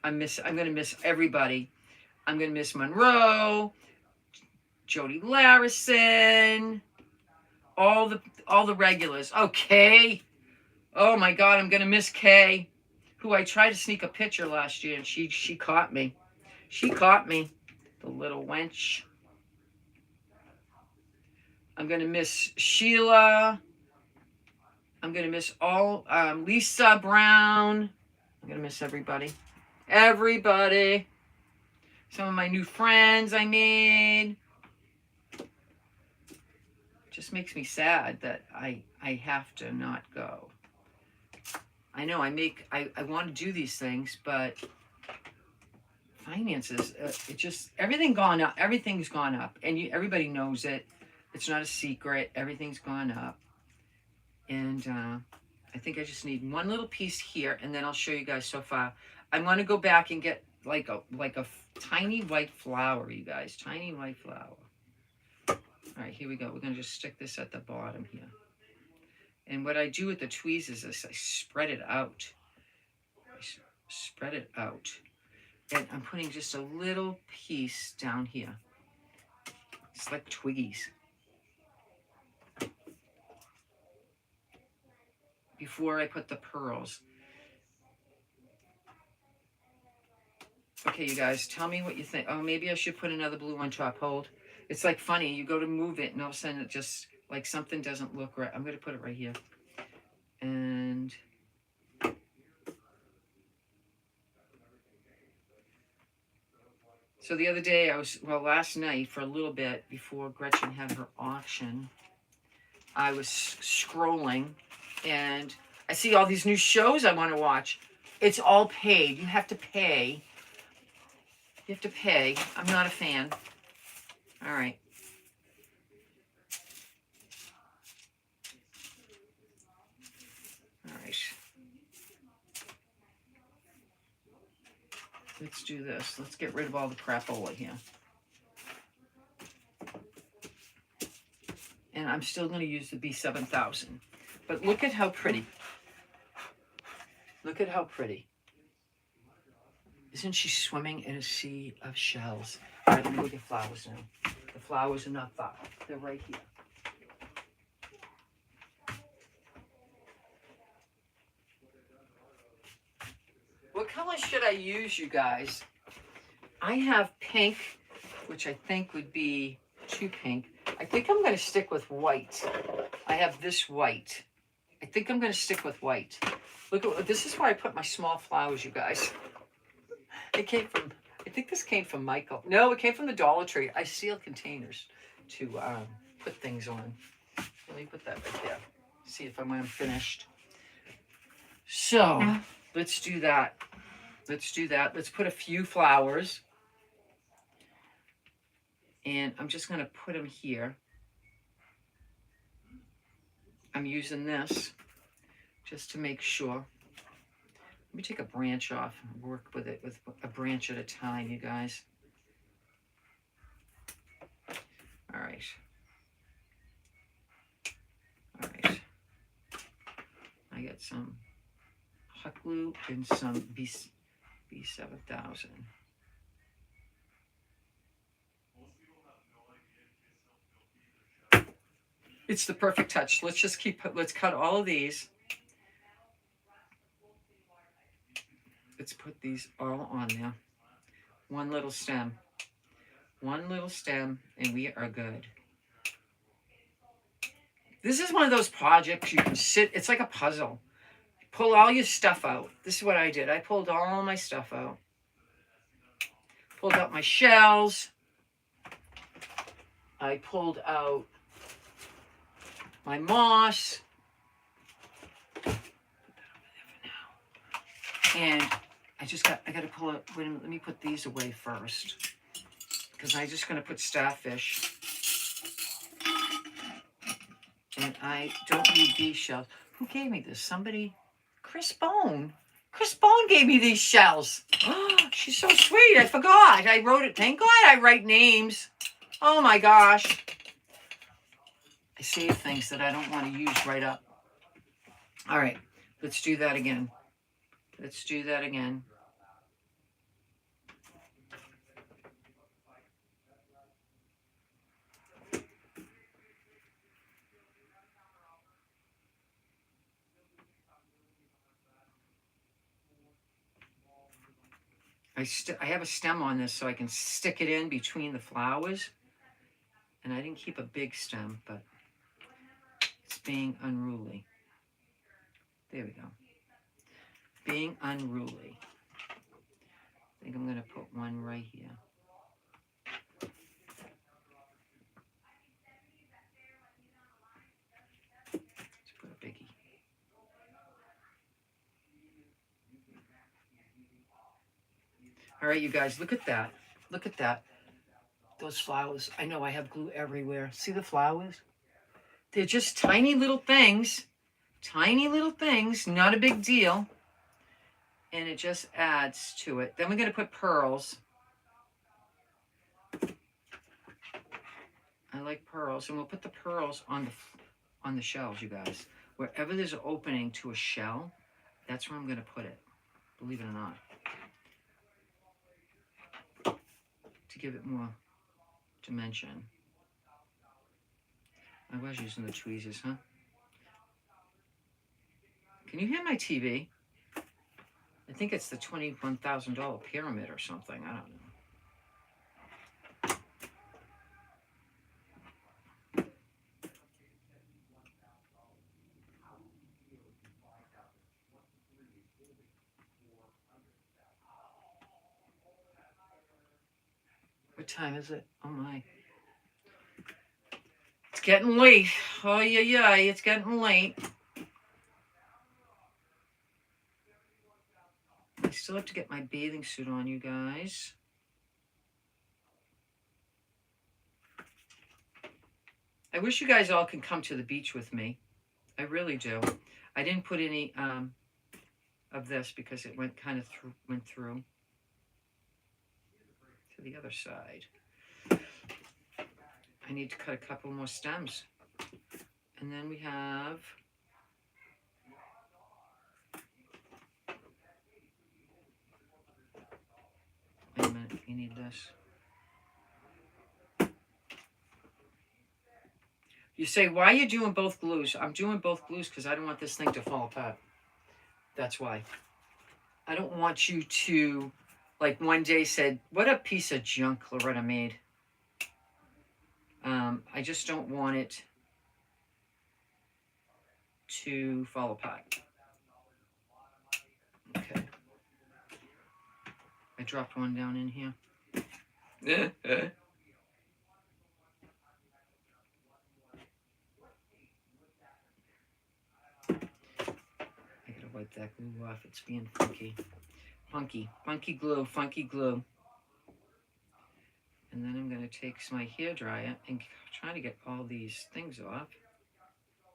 I'm gonna miss everybody. I'm gonna miss Monroe, Jody Larison, all the regulars. Oh, Kay. Oh my God, I'm gonna miss Kay, who I tried to sneak a picture last year, and she caught me. She caught me, the little wench. I'm gonna miss Sheila. I'm gonna miss all Lisa Brown. I'm gonna miss everybody. Everybody. Some of my new friends I made. Just makes me sad that I have to not go. I know I want to do these things, but finances, it just, everything's gone up, and everybody knows it. It's not a secret. Everything's gone up, and I think I just need one little piece here, and then I'll show you guys so far. I'm going to go back and get like a tiny white flower, you guys, tiny white flower. All right, here we go. We're going to just stick this at the bottom here. And what I do with the tweezers is I spread it out. Spread it out. And I'm putting just a little piece down here. It's like twiggies. Before I put the pearls. Okay, you guys, tell me what you think. Oh, maybe I should put another blue on top. Hold. It's like funny. You go to move it, and all of a sudden it just, like something doesn't look right. I'm going to put it right here. And so the other day, last night for a little bit before Gretchen had her auction, I was scrolling and I see all these new shows I want to watch. It's all paid. You have to pay. You have to pay. I'm not a fan. All right. All right. Let's do this. Let's get rid of all the crapola here. And I'm still going to use the B7000. But look at how pretty. Look at how pretty. Isn't she swimming in a sea of shells? All right, let me go get flowers now. The flowers are not far. They're right here. What color should I use, you guys? I have pink, which I think would be too pink. I think I'm going to stick with white. I have this white. I think I'm going to stick with white. Look at this is where I put my small flowers, you guys. It came from, I think this came from Michael. No, it came from the Dollar Tree. I seal containers to put things on. Let me put that right there. See if I'm finished. So let's do that. Let's do that. Let's put a few flowers. And I'm just going to put them here. I'm using this just to make sure. Let me take a branch off and work with it with a branch at a time, you guys. All right. All right. I got some hot glue and some B7000. It's the perfect touch. Let's cut all of these. Let's put these all on there. One little stem. One little stem, and we are good. This is one of those projects you can sit, it's like a puzzle. Pull all your stuff out. This is what I did. I pulled all my stuff out. Pulled out my shells. I pulled out my moss. And I got to pull it. Let me put these away first. Because I'm just going to put starfish. And I don't need these shells. Who gave me this? Somebody? Chris Bone. Chris Bone gave me these shells. Oh, she's so sweet. I forgot. I wrote it. Thank God I write names. Oh my gosh. I save things that I don't want to use right up. All right. Let's do that again. Let's do that again. I have a stem on this so I can stick it in between the flowers. And I didn't keep a big stem, but it's being unruly. There we go. Being unruly. I think I'm going to put one right here. Let's put a biggie. All right, you guys, look at that. Look at that. Those flowers. I know I have glue everywhere. See the flowers? They're just tiny little things. Tiny little things. Not a big deal. And it just adds to it. Then we're going to put pearls. I like pearls. And we'll put the pearls on the shells, you guys. Wherever there's an opening to a shell, that's where I'm going to put it. Believe it or not. To give it more dimension. I was using the tweezers, huh? Can you hear my TV? I think it's the $21,000 pyramid or something. I don't know. What time is it? Oh my. It's getting late. Oh yeah, it's getting late. I still have to get my bathing suit on, you guys. I wish you guys all can come to the beach with me. I really do. I didn't put any of this because it went kind of went through to the other side. I need to cut a couple more stems. And then we have wait a minute, you need this. You say, why are you doing both glues? I'm doing both glues because I don't want this thing to fall apart. That's why. I don't want you to, like one day said, what a piece of junk Loretta made. I just don't want it to fall apart. Okay. I dropped one down in here. I gotta wipe that glue off. It's being funky. Funky glue, funky glue. And then I'm going to take my hairdryer and try to get all these things off.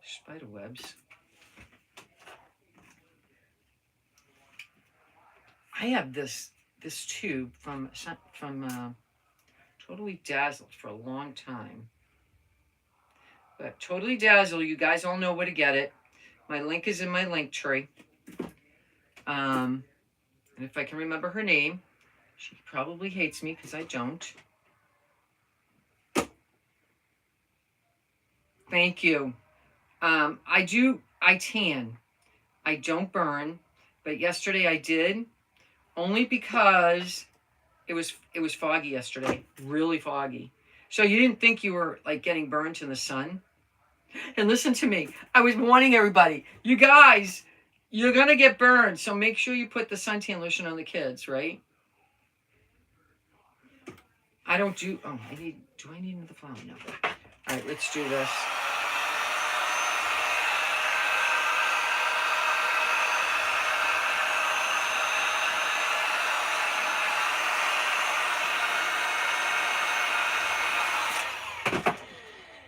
Spider webs. I have this tube from Totally Dazzled for a long time. But Totally Dazzled, you guys all know where to get it. My link is in my link tree. And if I can remember her name, she probably hates me because I don't. Thank you. I tan. I don't burn, but yesterday I did, only because it was foggy yesterday, really foggy. So you didn't think you were like getting burnt in the sun? And listen to me, I was warning everybody, you guys, you're gonna get burned, so make sure you put the suntan lotion on the kids, right? I don't do, oh, do I need another flower? No. All right, let's do this.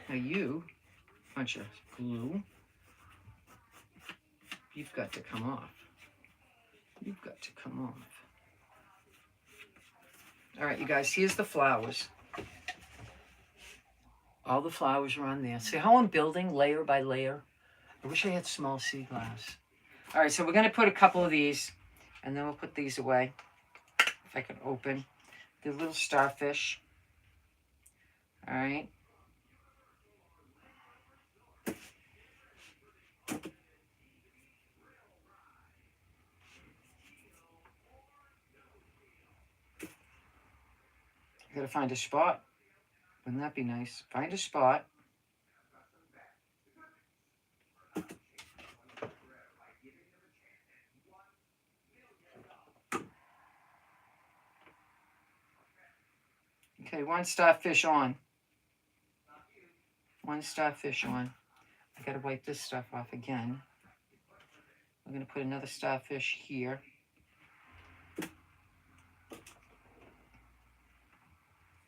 Now you, bunch of glue, you've got to come off. You've got to come off. All right, you guys, here's the flowers. All the flowers are on there. See how I'm building layer by layer? I wish I had small sea glass. All right, so we're gonna put a couple of these, and then we'll put these away. If I can open the little starfish. All right. I gotta find a spot. Wouldn't that be nice? Find a spot. Okay, one starfish on. One starfish on. I gotta wipe this stuff off again. I'm gonna put another starfish here.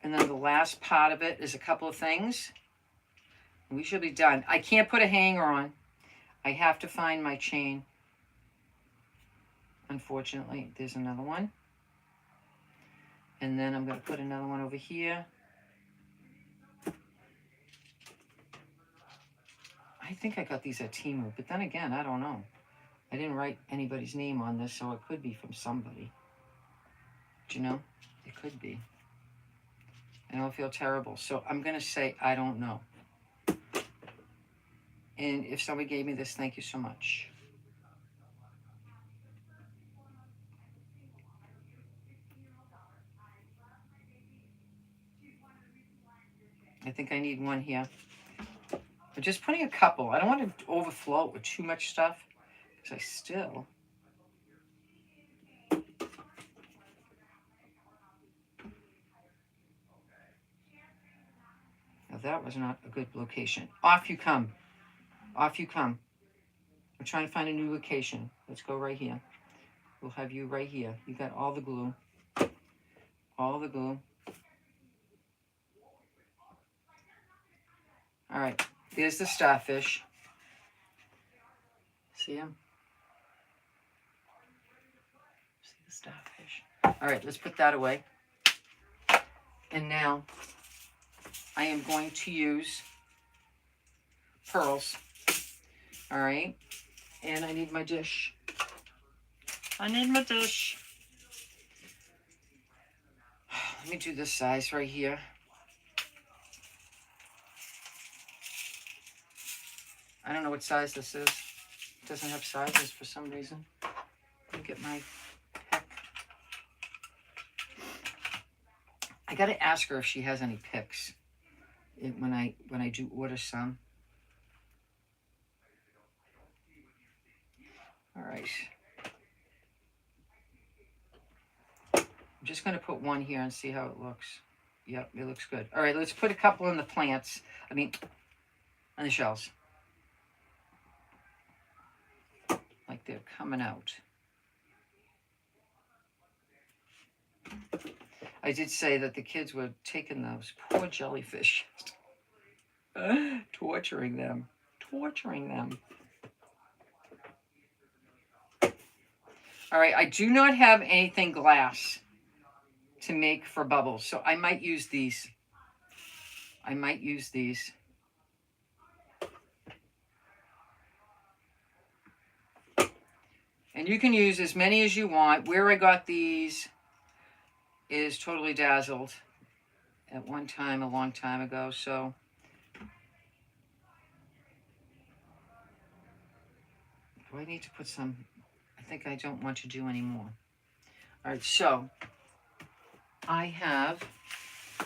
And then the last part of it is a couple of things. We should be done. I can't put a hanger on. I have to find my chain. Unfortunately, there's another one. And then I'm going to put another one over here. I think I got these at Temu, but then again, I don't know. I didn't write anybody's name on this, so it could be from somebody. Do you know? It could be. And I'll feel terrible. So I'm going to say, I don't know. And if somebody gave me this, thank you so much. I think I need one here. But just putting a couple. I don't want to overflow it with too much stuff, because I still... Now that was not a good location. Off you come. Off you come. I'm trying to find a new location. Let's go right here. We'll have you right here. You got all the glue. All the glue. All right. There's the starfish. See him? See the starfish? All right, let's put that away. And now I am going to use pearls. All right. And I need my dish. I need my dish. Let me do this size right here. I don't know what size this is. It doesn't have sizes for some reason. Let me get my pick. I gotta ask her if she has any picks when I do order some. All right. I'm just going to put one here and see how it looks. Yep, it looks good. All right, let's put a couple in the plants. I mean, on the shells. Like they're coming out. I did say that the kids were taking those poor jellyfish. Torturing them. Torturing them. All right, I do not have anything glass to make for bubbles, so I might use these. I might use these. And you can use as many as you want. Where I got these is Totally Dazzled at one time, a long time ago. So do I need to put some? I think I don't want to do any more. All right, so I have,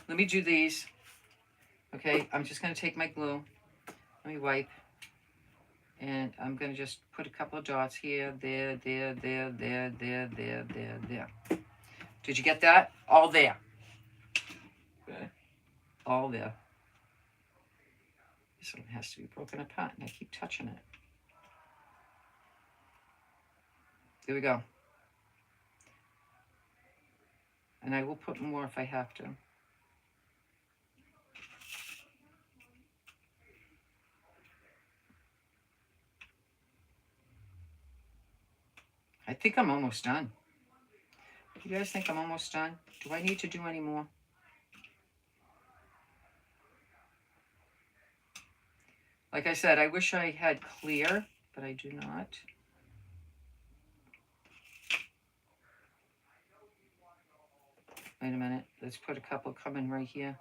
let me do these. Okay, I'm just going to take my glue. Let me wipe. And I'm going to just put a couple of dots here, there, there, there, there, there, there, there, there. Did you get that? All there. Okay. All there. This one has to be broken apart, and I keep touching it. There we go. And I will put more if I have to. I think I'm almost done. Do you guys think I'm almost done? Do I need to do any more? Like I said, I wish I had clear, but I do not. Wait a minute. Let's put a couple coming right here.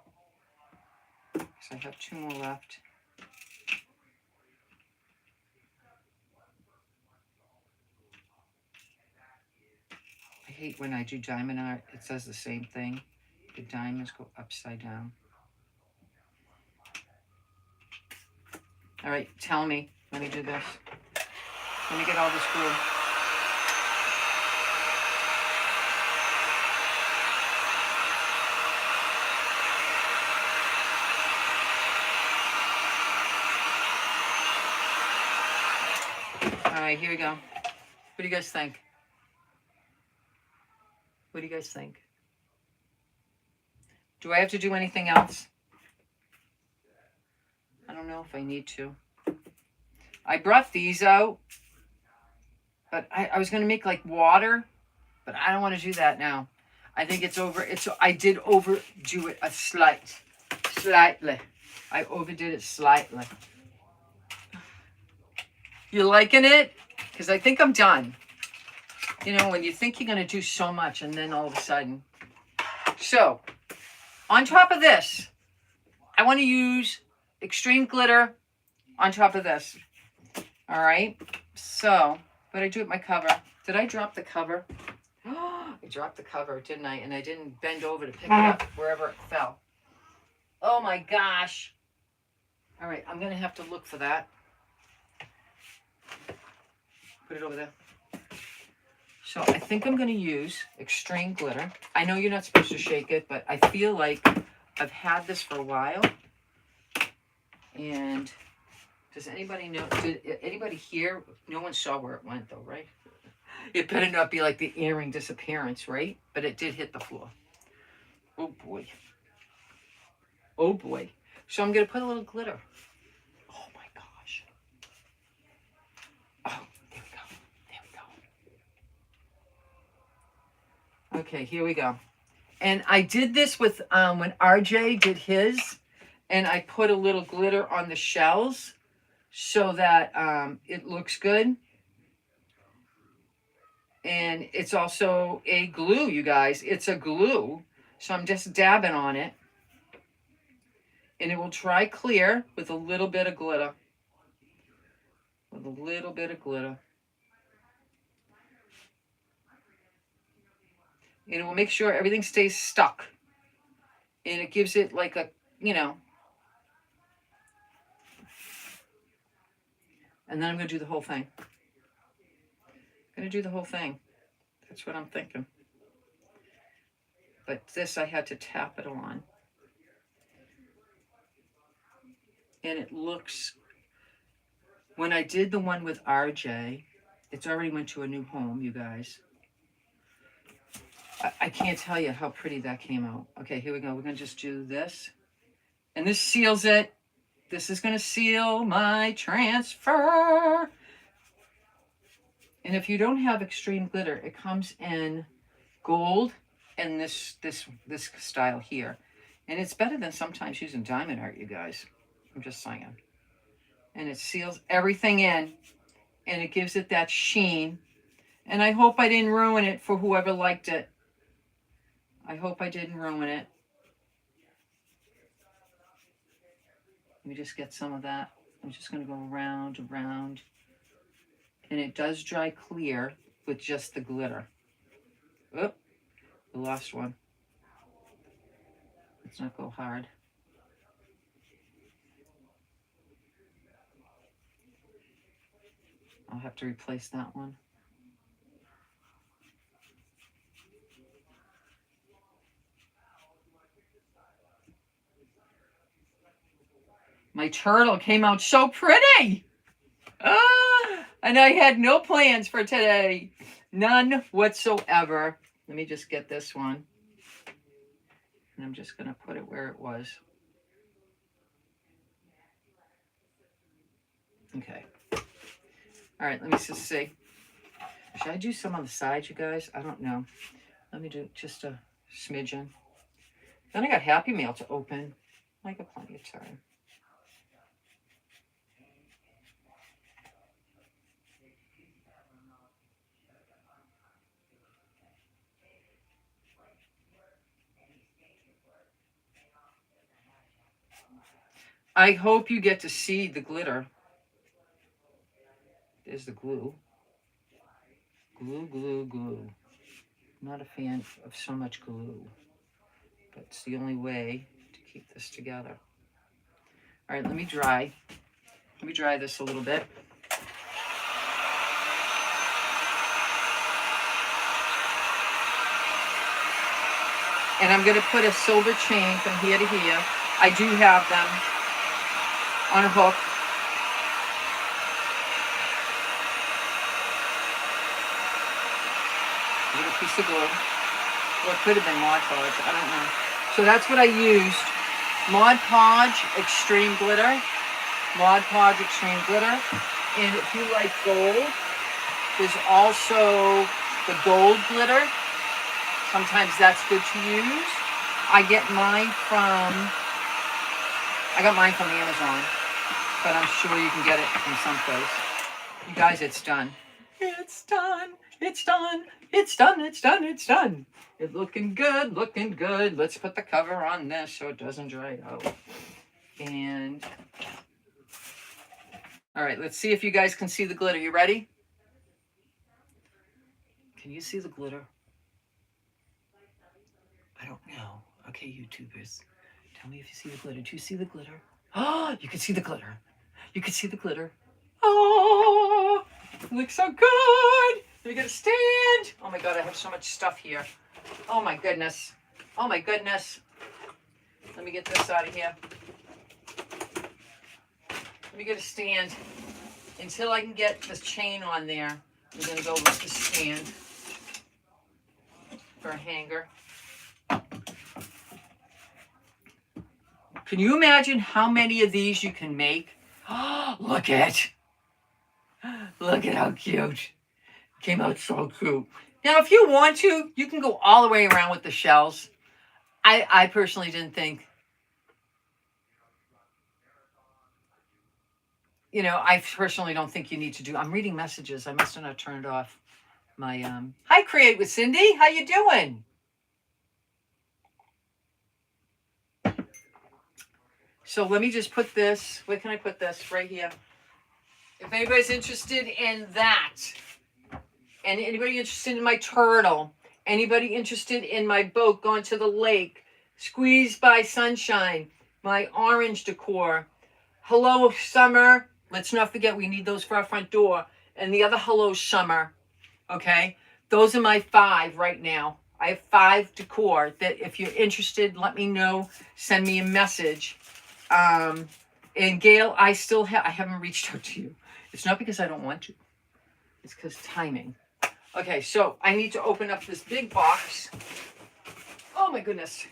Because I have 2 more left. I hate when I do diamond art. It says the same thing. The diamonds go upside down. All right, tell me. Let me do this. Let me get all this glue. All right, here we go. What do you guys think? What do you guys think? Do I have to do anything else? I don't know if I need to. I brought these out, but I was going to make like water, but I don't want to do that now. I think it's over. I did overdo it slightly. I overdid it slightly. You liking it? Because I think I'm done. You know, when you think you're going to do so much and then all of a sudden. So, on top of this, I want to use extreme glitter on top of this. All right. So, what did I do with my cover? Did I drop the cover? I dropped the cover, didn't I? And I didn't bend over to pick it up wherever it fell. Oh my gosh. All right. I'm going to have to look for that. Put it over there. So I think I'm going to use extreme glitter. I know you're not supposed to shake it, but I feel like I've had this for a while. And does anybody know? Did anybody here? No one saw where it went though, right? It better not be like the earring disappearance, right? But it did hit the floor. Oh boy. Oh boy. So I'm going to put a little glitter. Oh my gosh. Oh, there we go. There we go. Okay, here we go. And I did this with when RJ did his, and I put a little glitter on the shells so that it looks good. And it's also a glue, you guys. It's a glue. So I'm just dabbing on it. And it will dry clear with a little bit of glitter. With a little bit of glitter. And it will make sure everything stays stuck. And it gives it like a, you know. And then I'm going to do the whole thing. I'm going to do the whole thing. That's what I'm thinking. But this, I had to tap it on. And it looks, when I did the one with RJ, it's already went to a new home, you guys. I can't tell you how pretty that came out. Okay, here we go. We're going to just do this. And this seals it. This is going to seal my transfer. And if you don't have extreme glitter, it comes in gold and this style here. And it's better than sometimes using diamond art, you guys. I'm just saying. And it seals everything in, and it gives it that sheen. And I hope I didn't ruin it for whoever liked it. I hope I didn't ruin it. Let me just get some of that. I'm just going to go around, around. And it does dry clear with just the glitter. Oh, the last one. Let's not go hard. I'll have to replace that one. My turtle came out so pretty. And I had no plans for today. None whatsoever. Let me just get this one. And I'm just going to put it where it was. Okay. All right, let me just see. Should I do some on the sides, you guys? I don't know. Let me do just a smidgen. Then I got Happy Mail to open. I got plenty of time. I hope you get to see the glitter. There's the glue. Glue, glue, glue. I'm not a fan of so much glue, but it's the only way to keep this together. All right, let me dry. Let me dry this a little bit. And I'm going to put a silver chain from here to here. I do have them on a hook. A little piece of glue. Well, it could have been Mod Podge. I don't know. So that's what I used. Mod Podge Extreme Glitter. Mod Podge Extreme Glitter. And if you like gold, there's also the gold glitter. Sometimes that's good to use. I got mine from Amazon, but I'm sure you can get it from someplace. You guys, it's done. It's done. It's done. It's done. It's done. It's done. It's looking good. Looking good. Let's put the cover on this so it doesn't dry out. And all right, let's see if you guys can see the glitter. You ready? Can you see the glitter? I don't know. Okay, YouTubers. Tell me if you see the glitter. Do you see the glitter? Oh, you can see the glitter. You can see the glitter. Oh, it looks so good. Let me get a stand. Oh my God, I have so much stuff here. Oh my goodness. Oh my goodness. Let me get this out of here. Let me get a stand. Until I can get this chain on there, I'm going to go with the stand for a hanger. Can you imagine how many of these you can make? Oh, look at how cute. Came out so cute. Now, if you want to, you can go all the way around with the shells. I personally didn't think, you know, I personally don't think you need to do. I'm reading messages. I must have not turned off my, Hi, Create with Cindy. How you doing? So let me just put this, where can I put this? Right here. If anybody's interested in that, and anybody interested in my turtle, anybody interested in my boat going to the lake, Squeezed by Sunshine, my orange decor, Hello Summer, let's not forget we need those for our front door, and the other Hello Summer, okay? Those are my 5 right now. I have 5 decor that if you're interested, let me know, send me a message. And Gail, I haven't reached out to you. It's not because I don't want to. It's because timing. Okay, so I need to open up this big box. Oh my goodness.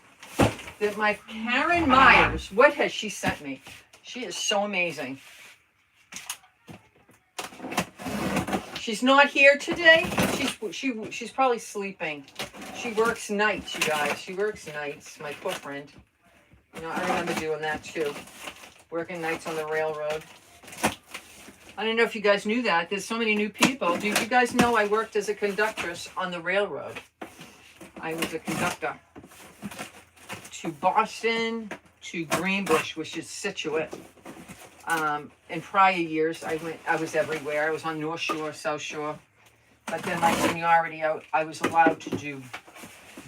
That my Karen Myers, what has she sent me? She is so amazing. She's not here today. She's probably sleeping. She works nights, you guys. She works nights. My poor friend. You know, I remember doing that too. Working nights on the railroad. I don't know if you guys knew that. There's so many new people. Did you guys know I worked as a conductress on the railroad? I was a conductor to Boston, to Greenbush, which is Situate. In prior years, I was everywhere. I was on North Shore, South Shore. But then my seniority, I was allowed to do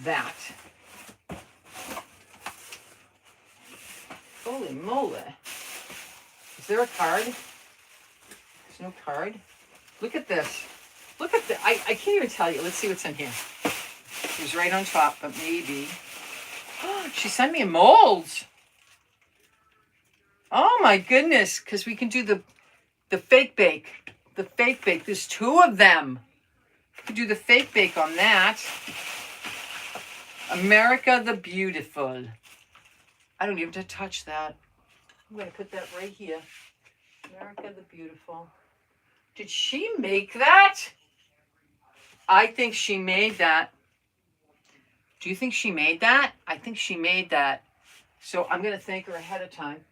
that. Holy moly. Is there a card? There's no card. Look at this. Look at the, I can't even tell you. Let's see what's in here. It was right on top, but maybe. She sent me molds. Oh my goodness, because we can do the fake bake. The fake bake. There's 2 of them. We can do the fake bake on that. America the Beautiful. I don't even have to touch that. I'm going to put that right here. America the Beautiful. Did she make that? I think she made that. Do you think she made that? I think she made that. So I'm going to thank her ahead of time.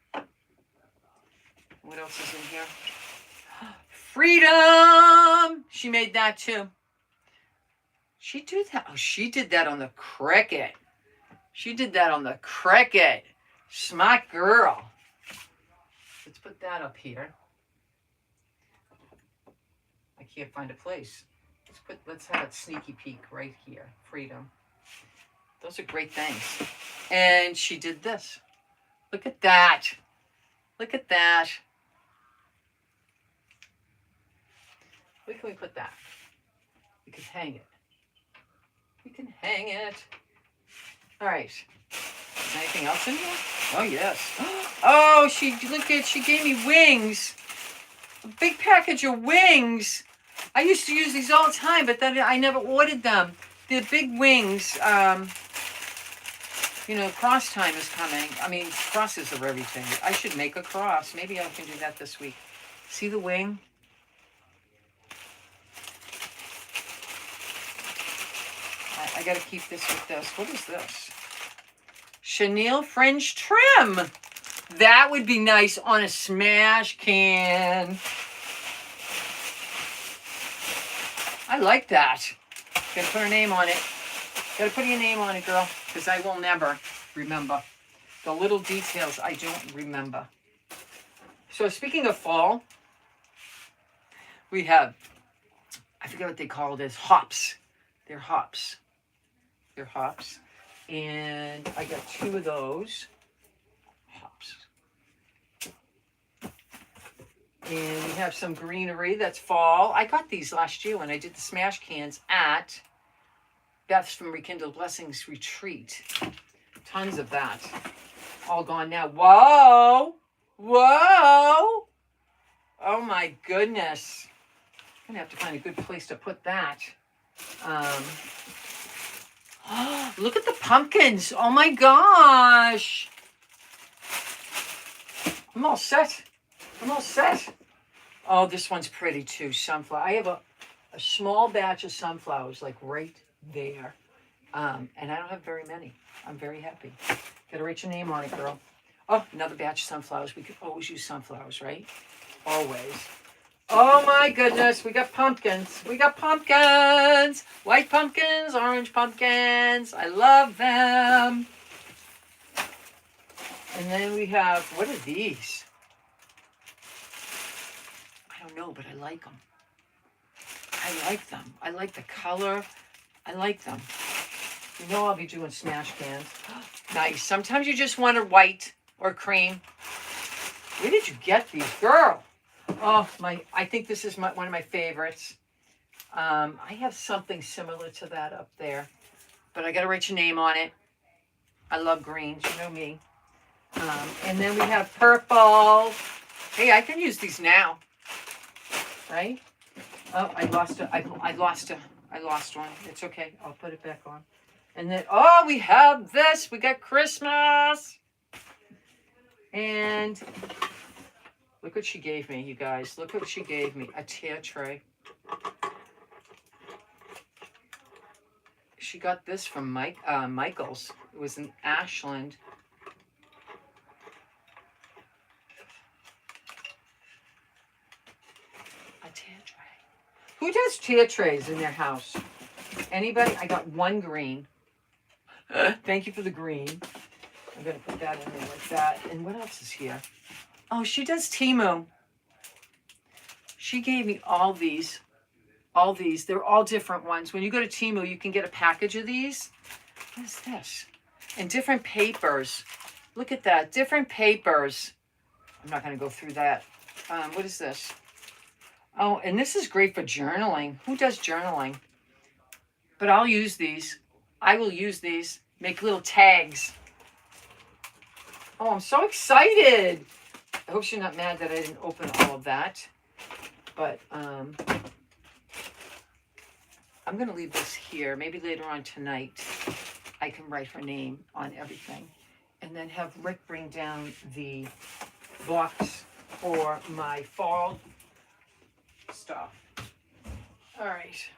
What else is in here? Freedom! She made that too. She did that. Oh, she did that on the Cricut. She did that on the Cricut. Smart girl. Let's put that up here. I can't find a place. Let's have a sneaky peek right here. Freedom. Those are great things. And she did this. Look at that. Look at that. Where can we put that? We can hang it. We can hang it. All right. Is anything else in here? Oh, yes. Oh, she gave me wings. A big package of wings. I used to use these all the time, but then I never ordered them. The big wings. You know, cross time is coming. I mean, crosses are everything. I should make a cross. Maybe I can do that this week. See the wing? I got to keep this with this. What is this? Chenille fringe trim. That would be nice on a smash can. I like that. Gotta put her name on it. Gotta put your name on it, girl, because I will never remember. The little details I don't remember. So speaking of fall, we have, I forget what they call this, hops. They're hops. They're hops. And I got 2 of those hops. And we have some greenery that's fall. I got these last year when I did the smash cans at Beth's from Rekindled Blessings Retreat. Tons of that. All gone now. Whoa! Whoa! Oh my goodness. I'm going to have to find a good place to put that. Look at the pumpkins. Oh my gosh. I'm all set. I'm all set. Oh, this one's pretty too. Sunflower. I have a small batch of sunflowers like right there. And I don't have very many. I'm very happy. Gotta write your name on it, girl. Oh, another batch of sunflowers. We could always use sunflowers, right? Always. Oh my goodness, we got pumpkins. We got pumpkins. White pumpkins, orange pumpkins. I love them. And then we have, what are these? I don't know, but I like them. I like them. I like the color. I like them. You know I'll be doing smash cans. Nice. Sometimes you just want a white or cream. Where did you get these, girl? Oh, I think this is one of my favorites. I have something similar to that up there. But I got to write your name on it. I love greens. You know me. And then we have purple. Hey, I can use these now. Right? Oh, I lost one. It's okay. I'll put it back on. And then, oh, we have this. We got Christmas. And look what she gave me, you guys. Look what she gave me. A tear tray. She got this from Michael's. It was in Ashland. A tear tray. Who does tear trays in their house? Anybody? I got one green. Thank you for the green. I'm going to put that in there like that. And what else is here? Oh, she does Temu. She gave me all these. All these. They're all different ones. When you go to Temu, you can get a package of these. What is this? And different papers. Look at that. Different papers. I'm not going to go through that. What is this? Oh, and this is great for journaling. Who does journaling? But I'll use these. I will use these. Make little tags. Oh, I'm so excited. I hope you're not mad that I didn't open all of that. But I'm going to leave this here. Maybe later on tonight I can write her name on everything. And then have Rick bring down the box for my fall stuff. All right.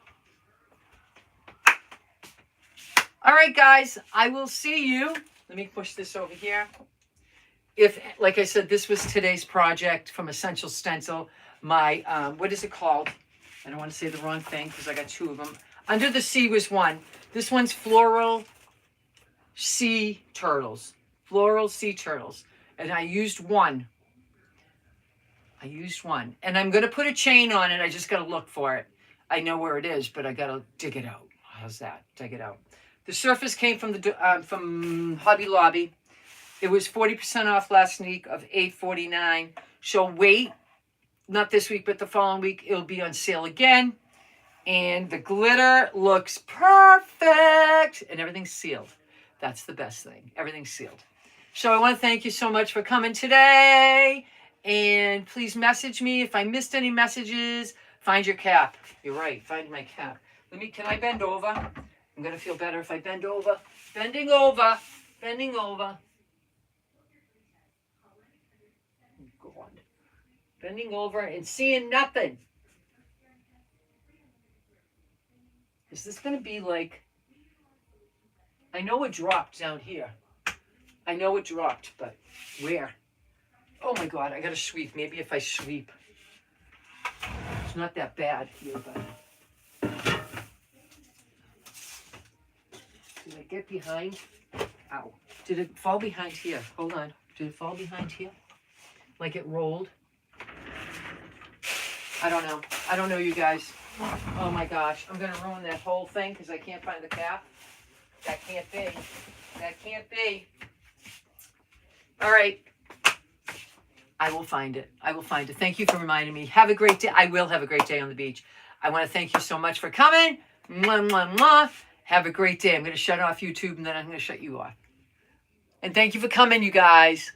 All right, guys. I will see you. Let me push this over here. If, like I said, this was today's project from Essential Stencil. My, what is it called? I don't want to say the wrong thing because I got two of them. Under the Sea was one. This one's Floral Sea Turtles. Floral Sea Turtles. And I used one. And I'm going to put a chain on it. I just got to look for it. I know where it is, but I got to dig it out. How's that? Dig it out. The surface came from from Hobby Lobby. It was 40% off last week of $8.49. So wait, not this week, but the following week, it'll be on sale again. And the glitter looks perfect. And everything's sealed. That's the best thing. Everything's sealed. So I want to thank you so much for coming today. And please message me if I missed any messages. Find your cap. You're right. Find my cap. Can I bend over? I'm going to feel better if I bend over. Bending over. Bending over. God. Bending over and seeing nothing. Is this going to be like... I know it dropped down here. I know it dropped, but where? Oh my God, I got to sweep. Maybe if I sweep. It's not that bad here, but... Did I get behind? Ow. Did it fall behind here? Hold on. Did it fall behind here? Like it rolled? I don't know. I don't know, you guys. Oh my gosh. I'm going to ruin that whole thing because I can't find the cap. That can't be. That can't be. All right. I will find it. I will find it. Thank you for reminding me. Have a great day. I will have a great day on the beach. I want to thank you so much for coming. Mwah, mwah, mwah. Have a great day. I'm going to shut off YouTube and then I'm going to shut you off. And thank you for coming, you guys.